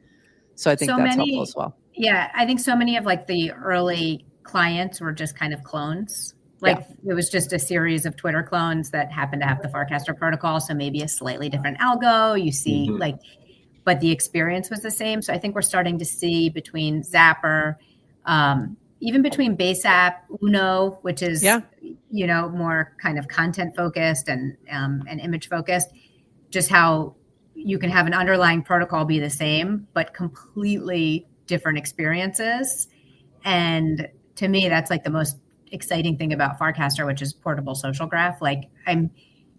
So I think that's helpful as well. Yeah, I think so many of like the early clients were just kind of clones. Like it was just a series of Twitter clones that happened to have the Farcaster protocol. So maybe a slightly different algo. You see but the experience was the same. So I think we're starting to see between Zapper, even between base app, Uno, which is, more kind of content focused and image focused, just how you can have an underlying protocol be the same, but completely different experiences. And to me, that's like the most exciting thing about Farcaster, which is portable social graph. Like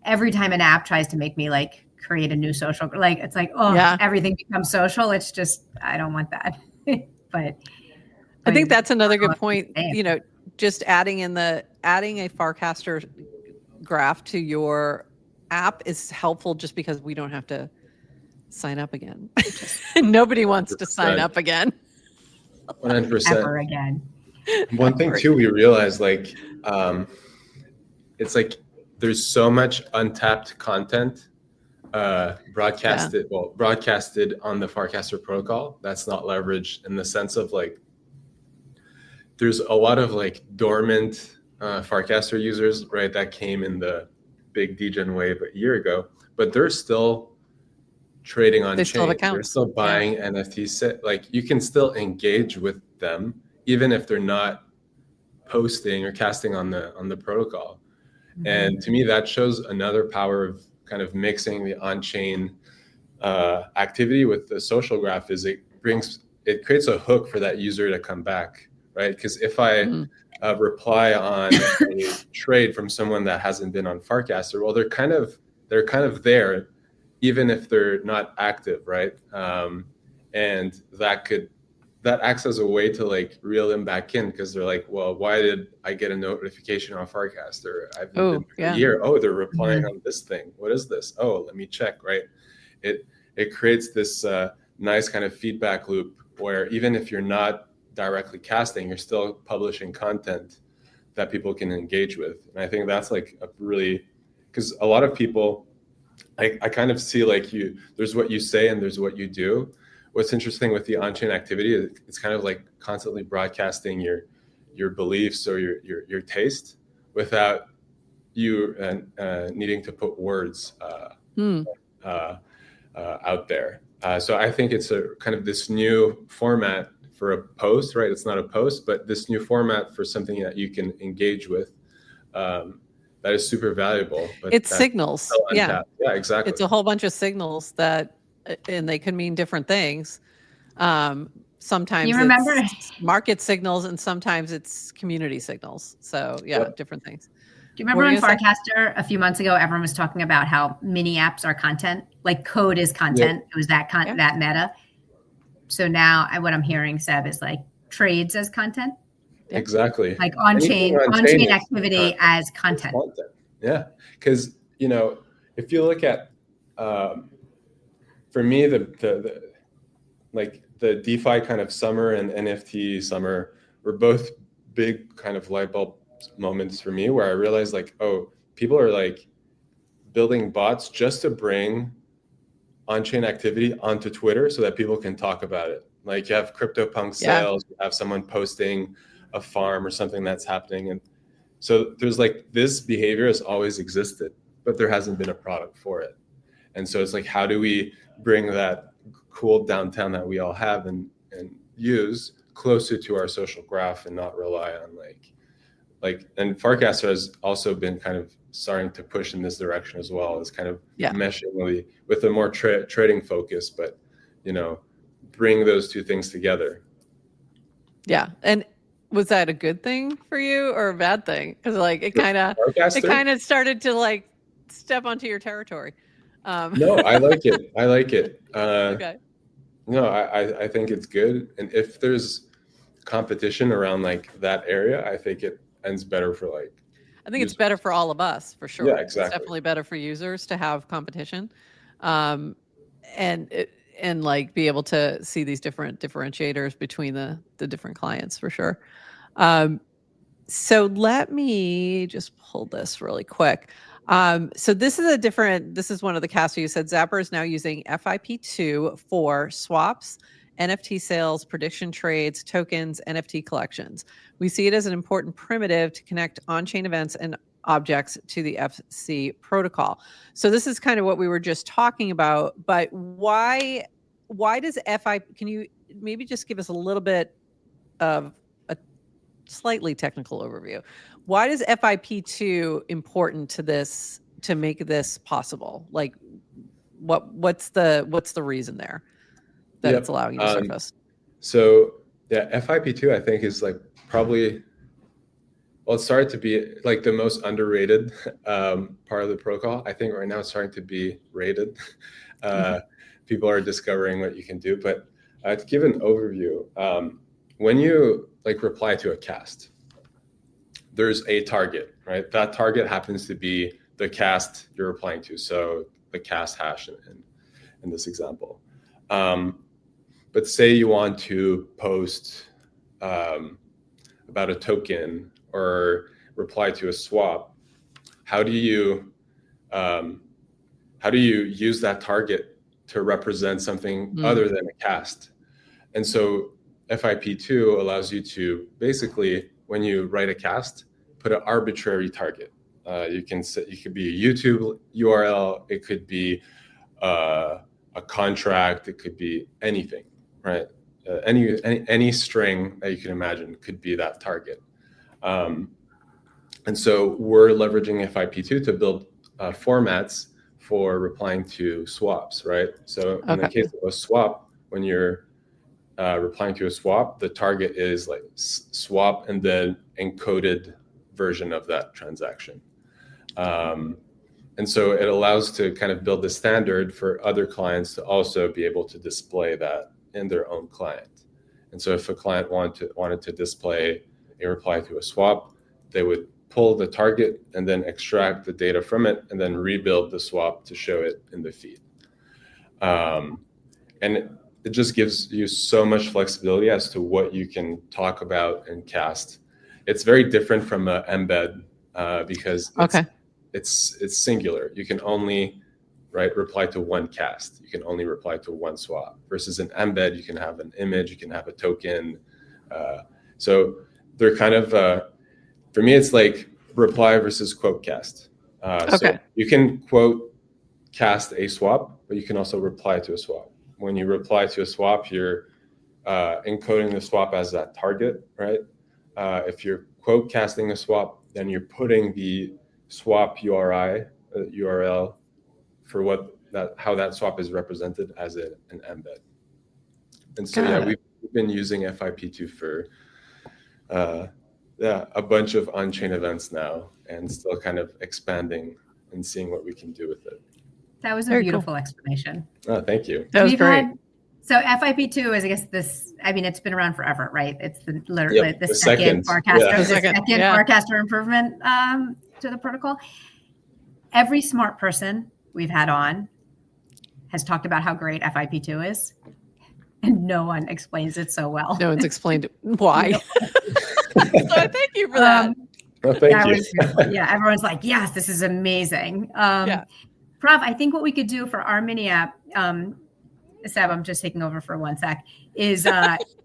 every time an app tries to make me like create a new social, like it's like, everything becomes social. It's just, I don't want that. But I think that's another good point. Just adding a Farcaster graph to your app is helpful just because we don't have to sign up again. Nobody wants to sign up again. 100%. Ever again. One thing too, we realized it's like there's so much untapped content broadcasted on the Farcaster protocol that's not leveraged, in the sense of like there's a lot of like dormant Farcaster users, right, that came in the big degen wave a year ago, but they're still trading on chain. They're still buying NFTs. Like you can still engage with them even if they're not posting or casting on the protocol. And to me, that shows another power of kind of mixing the on-chain activity with the social graph. Is it creates a hook for that user to come back, right? Because if I reply on a trade from someone that hasn't been on Farcaster, well, they're kind of there, even if they're not active, right? And that acts as a way to like reel them back in, because they're like, well, why did I get a notification on Farcaster? I've been there a year. Oh, they're replying on this thing. What is this? Oh, let me check, right? It creates this nice kind of feedback loop where even if you're not directly casting, you're still publishing content that people can engage with. And I think that's like a really, because a lot of people, I kind of see like there's what you say and there's what you do. What's interesting with the on-chain activity is it's kind of like constantly broadcasting your beliefs or your taste without you needing to put words out there. So I think it's a kind of this new format for a post, right? It's not a post, but this new format for something that you can engage with. That is super valuable. But it's signals. Yeah, exactly. It's a whole bunch of signals and they can mean different things. Sometimes it's market signals and sometimes it's community signals. So different things. Do you remember on Farcaster a few months ago, everyone was talking about how mini apps are content, like code is content. It was that meta. So now what I'm hearing, Seb, is like trades as content. Exactly. Like on-chain activity as content. Yeah. Because, if you look at, for me, the DeFi kind of summer and NFT summer were both big kind of light bulb moments for me, where I realized like, oh, people are like building bots just to bring on-chain activity onto Twitter so that people can talk about it. Like you have CryptoPunk sales, you have someone posting a farm or something that's happening. And so there's like this behavior has always existed, but there hasn't been a product for it. And so it's like, how do we bring that cool downtown that we all have and use closer to our social graph and not rely on and Farcaster has also been kind of starting to push in this direction as well, as kind of meshing with a more trading focus, but bring those two things together. Yeah. And was that a good thing for you or a bad thing? Because like it kind of started to like step onto your territory. No, I like it. Okay. No, I think it's good. And if there's competition around like that area, I think it ends better for like. I think it's better for all of us, for sure. Yeah, exactly. It's definitely better for users to have competition. And and like be able to see these different differentiators between the different clients for sure. So let me just pull this really quick. So this is one of the casts. You said Zapper is now using FIP2 for swaps, NFT sales, prediction trades, tokens, NFT collections. We see it as an important primitive to connect on-chain events and objects to the FC protocol. So this is kind of what we were just talking about, but why does can you maybe just give us a little bit of a slightly technical overview? Why is FIP2 important to this, to make this possible? Like what's the reason there that it's allowing you to surface? So yeah, FIP2 I think is like probably, well, it started to be like the most underrated part of the protocol. I think right now it's starting to be rated. People are discovering what you can do. But to give an overview, when you like reply to a cast, there's a target, right? That target happens to be the cast you're replying to. So the cast hash in this example. But say you want to post about a token or reply to a swap, how do you use that target to represent something other than a cast? And so FIP2 allows you to basically, when you write a cast, put an arbitrary target. It could be a YouTube URL, it could be a contract, it could be anything, right? Any string that you can imagine could be that target. And so we're leveraging FIP2 to build formats for replying to swaps, right? So in the case of a swap, when you're replying to a swap, the target is like swap and the encoded version of that transaction. And so it allows to kind of build the standard for other clients to also be able to display that in their own client. And so if a client wanted to display a reply to a swap, they would pull the target and then extract the data from it and then rebuild the swap to show it in the feed. And it just gives you so much flexibility as to what you can talk about and cast. It's very different from an embed because it's singular. You can only reply to one cast. You can only reply to one swap. Versus an embed, you can have an image, you can have a token. So they're kind of, for me, it's like reply versus quote cast. So you can quote cast a swap, but you can also reply to a swap. When you reply to a swap, you're encoding the swap as that target, right? If you're quote casting a swap, then you're putting the swap URL for how that swap is represented as an embed. And so we've been using FIP2 for a bunch of on-chain events now, and still kind of expanding and seeing what we can do with it. That was a beautiful explanation. Oh, thank you. That was great. So FIP2 is, I guess, it's been around forever, right? It's literally the second Farcaster, Farcaster improvement to the protocol. Every smart person we've had on has talked about how great FIP2 is, and no one explains it so well. No one's explained why. So thank you for that. Thank you. Yeah, everyone's like, yes, this is amazing. Prof, I think what we could do for our mini app, Seb, I'm just taking over for one sec, is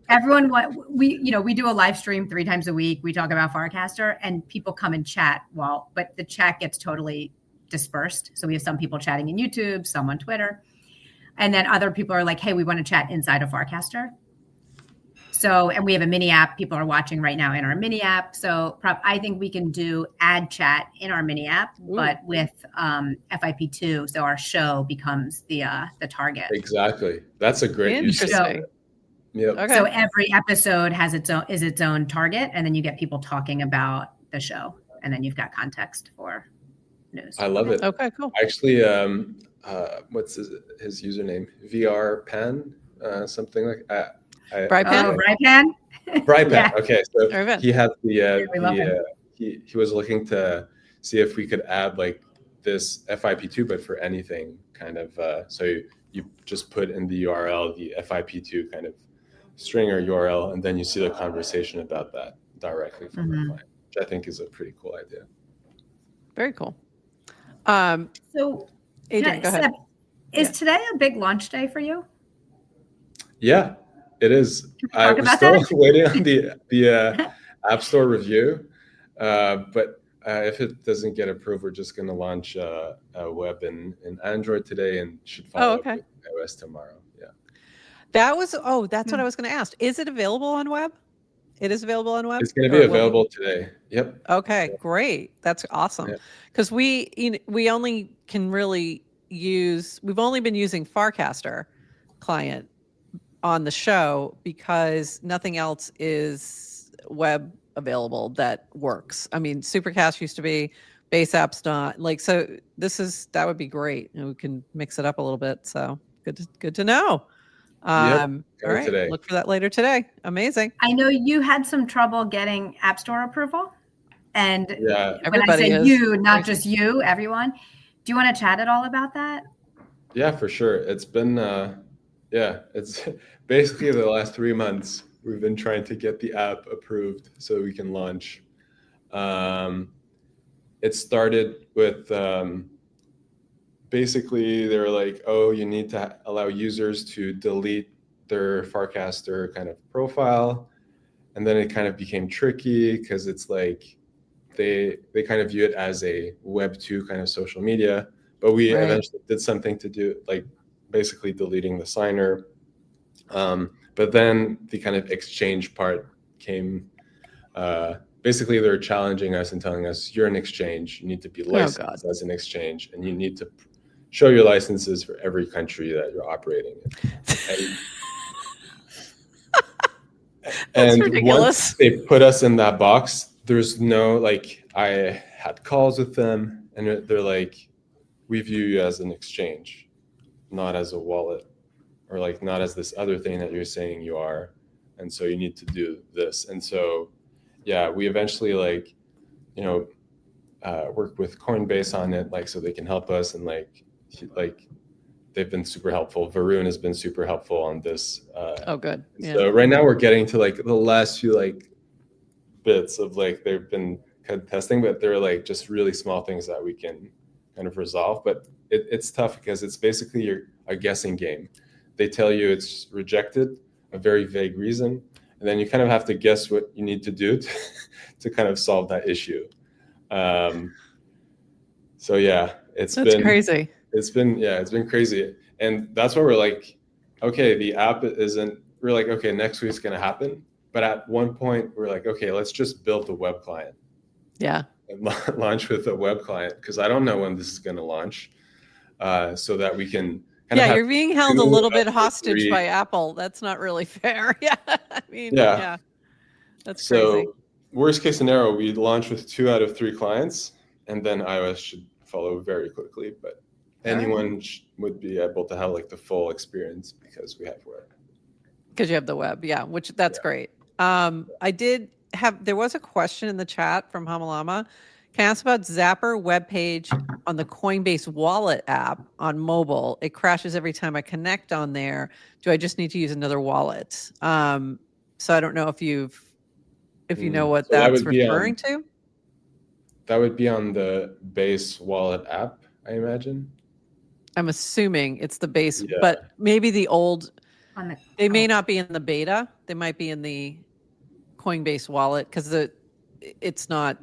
everyone, we do a live stream 3 times a week. We talk about Farcaster and people come and chat but the chat gets totally dispersed. So we have some people chatting in YouTube, some on Twitter. And then other people are like, hey, we want to chat inside of Farcaster. So, and we have a mini app. People are watching right now in our mini app. So I think we can do ad chat in our mini app, but with FIP2. So our show becomes the target. Exactly. That's a great use case. So every episode has its own target, and then you get people talking about the show, and then you've got context for news. I love it. Okay, cool. Actually, what's his username? VR Pan, something like that. Brightpan? Brightpan. Yeah. Okay, so he had he was looking to see if we could add like this FIP2, but for anything kind of. So you just put in the URL, the FIP2 kind of string or URL, and then you see the conversation about that directly from the client, which I think is a pretty cool idea. Very cool. So, Adrian, go ahead. Seb, is today a big launch day for you? Yeah, it is. I was still waiting on the App Store review, but if it doesn't get approved, we're just going to launch a web in Android today and should follow up with iOS tomorrow. Yeah. That's what I was going to ask. Is it available on web? It is available on web? It's going to be available today. Yep. Okay, great. That's awesome. Because we only can really we've only been using Farcaster client on the show because nothing else is web available that works. I mean, Supercast used to be, Base App's not. So that would be great. And we can mix it up a little bit. So good to know. All right, today. Look for that later today. Amazing. I know you had some trouble getting App Store approval, and when I say you, not just you, everyone. Do you want to chat at all about that? Yeah, for sure. It's been it's basically the last 3 months we've been trying to get the app approved so we can launch. It started with basically they were like, oh, you need to allow users to delete their Farcaster kind of profile. And then it kind of became tricky because it's like they kind of view it as a Web 2 kind of social media. But we eventually did something to do, like basically deleting the signer. But then the kind of exchange part came. Basically, they're challenging us and telling us, you're an exchange. You need to be licensed as an exchange. And you need to show your licenses for every country that you're operating in. And once they put us in that box, there's no, I had calls with them, and they're like, we view you as an exchange, not as a wallet, or not as this other thing that you're saying you are. And so you need to do this. And so, we eventually worked with Coinbase on it, so they can help us, and they've been super helpful. Varun has been super helpful on this. Good. Yeah. So right now we're getting to the last few bits of they've been kind of testing, but they're just really small things that we can kind of resolve. But it's tough because it's basically a guessing game. They tell you it's rejected, a very vague reason, and then you kind of have to guess what you need to do to kind of solve that issue. So it's been crazy. It's been crazy. And that's why we're like, okay, the app isn't, we're like, okay, next week's going to happen. But at one point we're like, okay, let's just build the web client. Yeah. And launch with a web client, because I don't know when this is going to launch, so that we can you're being held a little bit hostage by Apple. That's not really fair. I mean, that's crazy. So worst case scenario, we launch with 2 out of 3 clients, and then iOS should follow very quickly. But anyone would be able to have the full experience because we have web. Because you have the web, which that's great. There was a question in the chat from Hamalama. Can I ask about Zapper webpage on the Coinbase wallet app on mobile? It crashes every time I connect on there. Do I just need to use another wallet? So I don't know if you know what that's referring to. That would be on the Base wallet app, I imagine. I'm assuming it's the Base, but maybe the old. They may not be in the beta. They might be in the Coinbase wallet because it's not.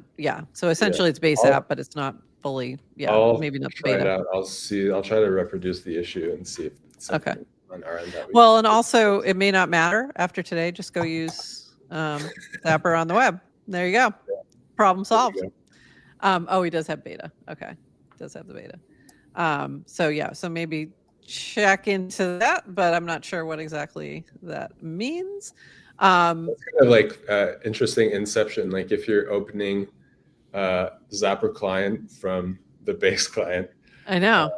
So essentially, it's Base app, but it's not fully. Maybe not the beta. Try it out. I'll see. I'll try to reproduce the issue and see if it's something on our end. Well, and also it may not matter after today. Just go use Zapper on the web. There you go. Problem solved. He does have beta. Okay, does have the beta. So maybe check into that, but I'm not sure what exactly that means. It's kind of interesting inception. If you're opening Zapper client from the Base client. I know.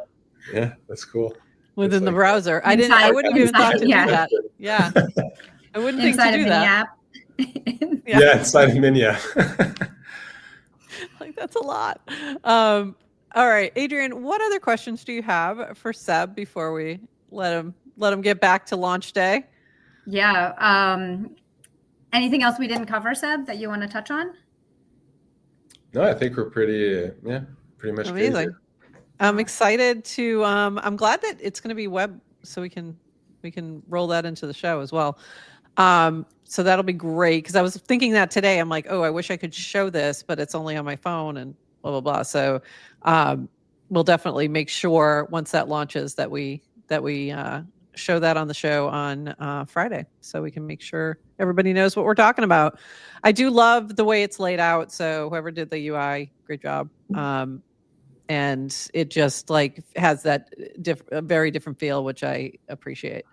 That's cool. Within the browser. I wouldn't even thought to do that. Yeah. I wouldn't think to do that. Inside of Minia. That's a lot. All right, Adrian, what other questions do you have for Seb before we let them get back to launch day. Yeah. Anything else we didn't cover, Seb, that you want to touch on? No, I think we're pretty much Amazing. good here. I'm excited to. I'm glad that it's going to be web, so we can roll that into the show as well. So that'll be great, because I was thinking that today. I'm like, oh, I wish I could show this, but it's only on my phone and blah blah blah. So we'll definitely make sure once that launches that we show that on the show on Friday, so we can make sure everybody knows what we're talking about. I do love the way it's laid out. So whoever did the UI, great job. And it just like has that a very different feel, which I appreciate.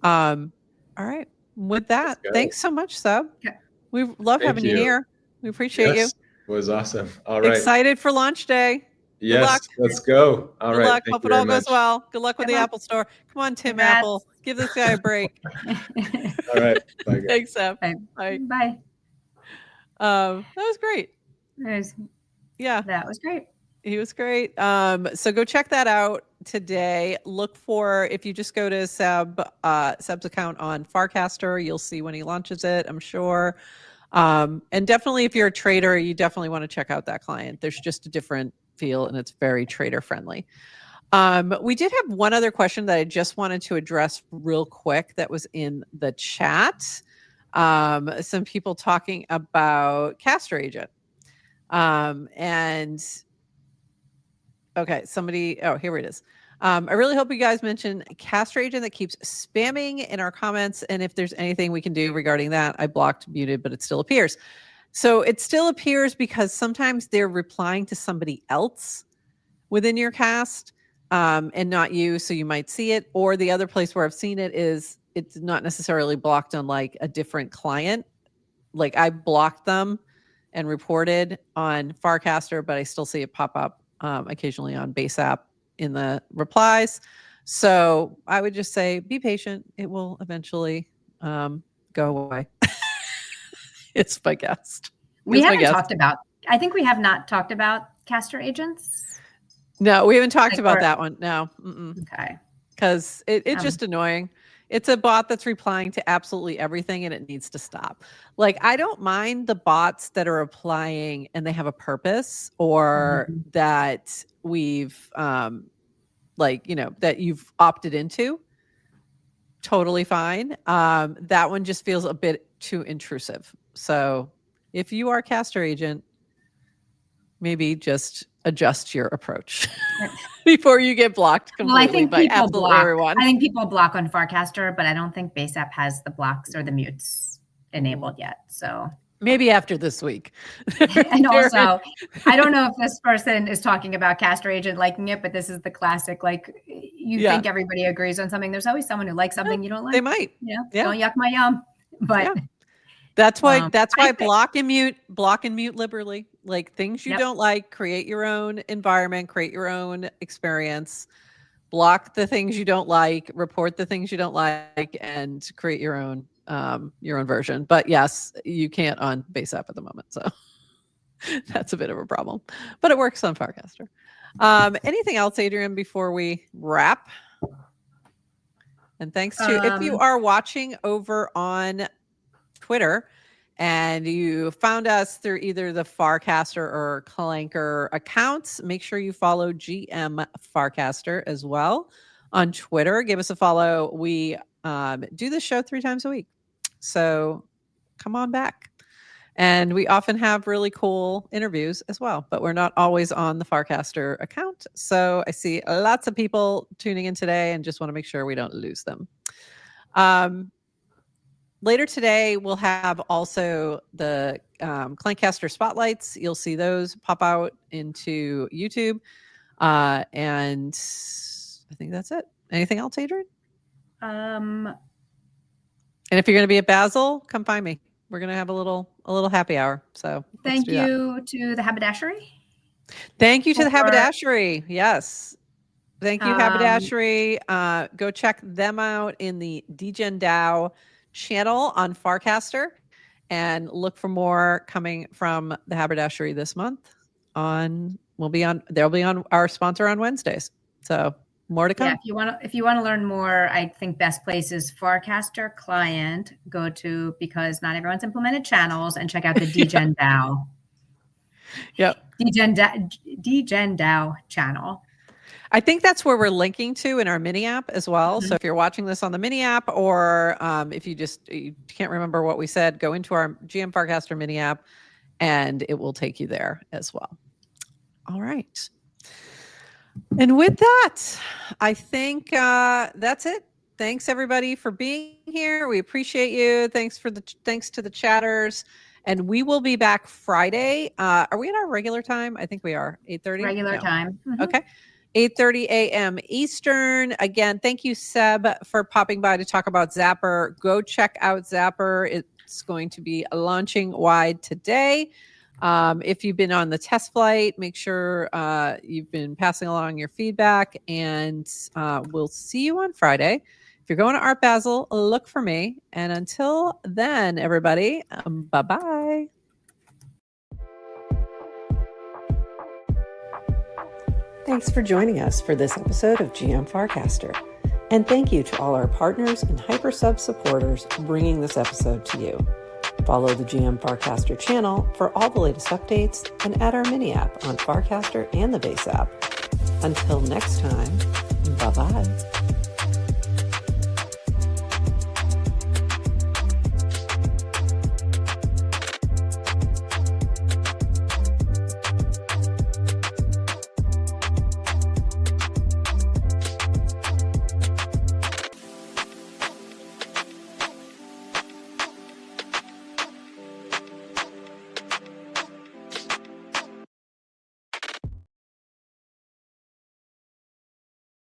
All right. With that, thanks so much, Seb. Okay. We love having you here. We appreciate you. It was awesome. All right. Excited for launch day. Yes, let's go. All right. Good luck. Thank Hope you it all very goes much. well. Good luck with the Apple Store. Come on, Tim Congrats. Apple. Give this guy a break. All right. Bye, guys. Thanks, Seb. Bye. Bye. Bye. That was great. Yeah. That was great. He was great. So go check that out today. Look for, if you just go to Seb's account on Farcaster, you'll see when he launches it, I'm sure. And definitely if you're a trader, you definitely want to check out that client. There's just a different feel and it's very trader friendly. We did have one other question that I just wanted to address real quick that was in the chat. Some people talking about Caster Agent. And okay, here it is. I really hope you guys mention Caster Agent that keeps spamming in our comments. And if there's anything we can do regarding that, I blocked, muted, but it still appears. So it still appears because sometimes they're replying to somebody else within your cast and not you. So you might see it. Or the other place where I've seen it is it's not necessarily blocked on like a different client. Like I blocked them and reported on Farcaster, but I still see it pop up occasionally on Base App in the replies. So I would just say, be patient. It will eventually go away. It's my guest. We haven't talked about, I think we have not talked about Caster Agents. No, we haven't talked about that one. No. Okay. Because it's just annoying. It's a bot that's replying to absolutely everything and it needs to stop. Like, I don't mind the bots that are replying and they have a purpose or that we've, that you've opted into. Totally fine. That one just feels a bit too intrusive. So if you are a Caster Agent, maybe just adjust your approach before you get blocked completely by absolutely everyone. I think people block on Farcaster, but I don't think Base App has the blocks or the mutes enabled yet. So maybe after this week. And also, I don't know if this person is talking about Caster Agent liking it, but this is the classic, like you think everybody agrees on something. There's always someone who likes something you don't like. They might. Don't yuck my yum. But that's why block and mute liberally. Like things you don't like, create your own environment, create your own experience, block the things you don't like, report the things you don't like, and create your own version. But yes, you can't on Base App at the moment. So that's a bit of a problem, but it works on Farcaster. Anything else, Adrian, before we wrap? And thanks to, if you are watching over on Twitter and you found us through either the Farcaster or Clanker accounts, make sure you follow GM Farcaster as well on Twitter. Give us a follow. We do this show 3 times a week. So come on back. And we often have really cool interviews as well, but we're not always on the Farcaster account. So I see lots of people tuning in today and just want to make sure we don't lose them. Later today, we'll have also the Clancaster spotlights. You'll see those pop out into YouTube. And I think that's it. Anything else, Adrian? And if you're going to be at Basel, come find me. We're going to have a little happy hour. So thank you to the Haberdashery. Thank you to the Haberdashery. Yes. Thank you, Haberdashery. Go check them out in the Degen DAO channel on Farcaster and look for more coming from the Haberdashery this month. They'll be on our sponsor on Wednesdays. So more to come. Yeah, if you want to learn more, I think best place is Farcaster client. Go to, because not everyone's implemented channels, and check out the DGen DAO. Yep. DGen DAO channel. I think that's where we're linking to in our mini app as well. So if you're watching this on the mini app, or if you can't remember what we said, go into our GM Farcaster mini app and it will take you there as well. All right. And with that, I think that's it. Thanks everybody for being here. We appreciate you. Thanks to the chatters. And we will be back Friday. Are we at our regular time? I think we are. 8:30? Regular time. Mm-hmm. Okay. 8:30 a.m. Eastern. Again, thank you, Seb, for popping by to talk about Zapper. Go check out Zapper. It's going to be launching wide today. If you've been on the test flight, make sure you've been passing along your feedback, and we'll see you on Friday. If you're going to Art Basel, look for me. And until then, everybody, bye-bye. Thanks for joining us for this episode of GM Farcaster. And thank you to all our partners and HyperSub supporters bringing this episode to you. Follow the GM Farcaster channel for all the latest updates, and add our mini app on Farcaster and the base app. Until next time, bye-bye.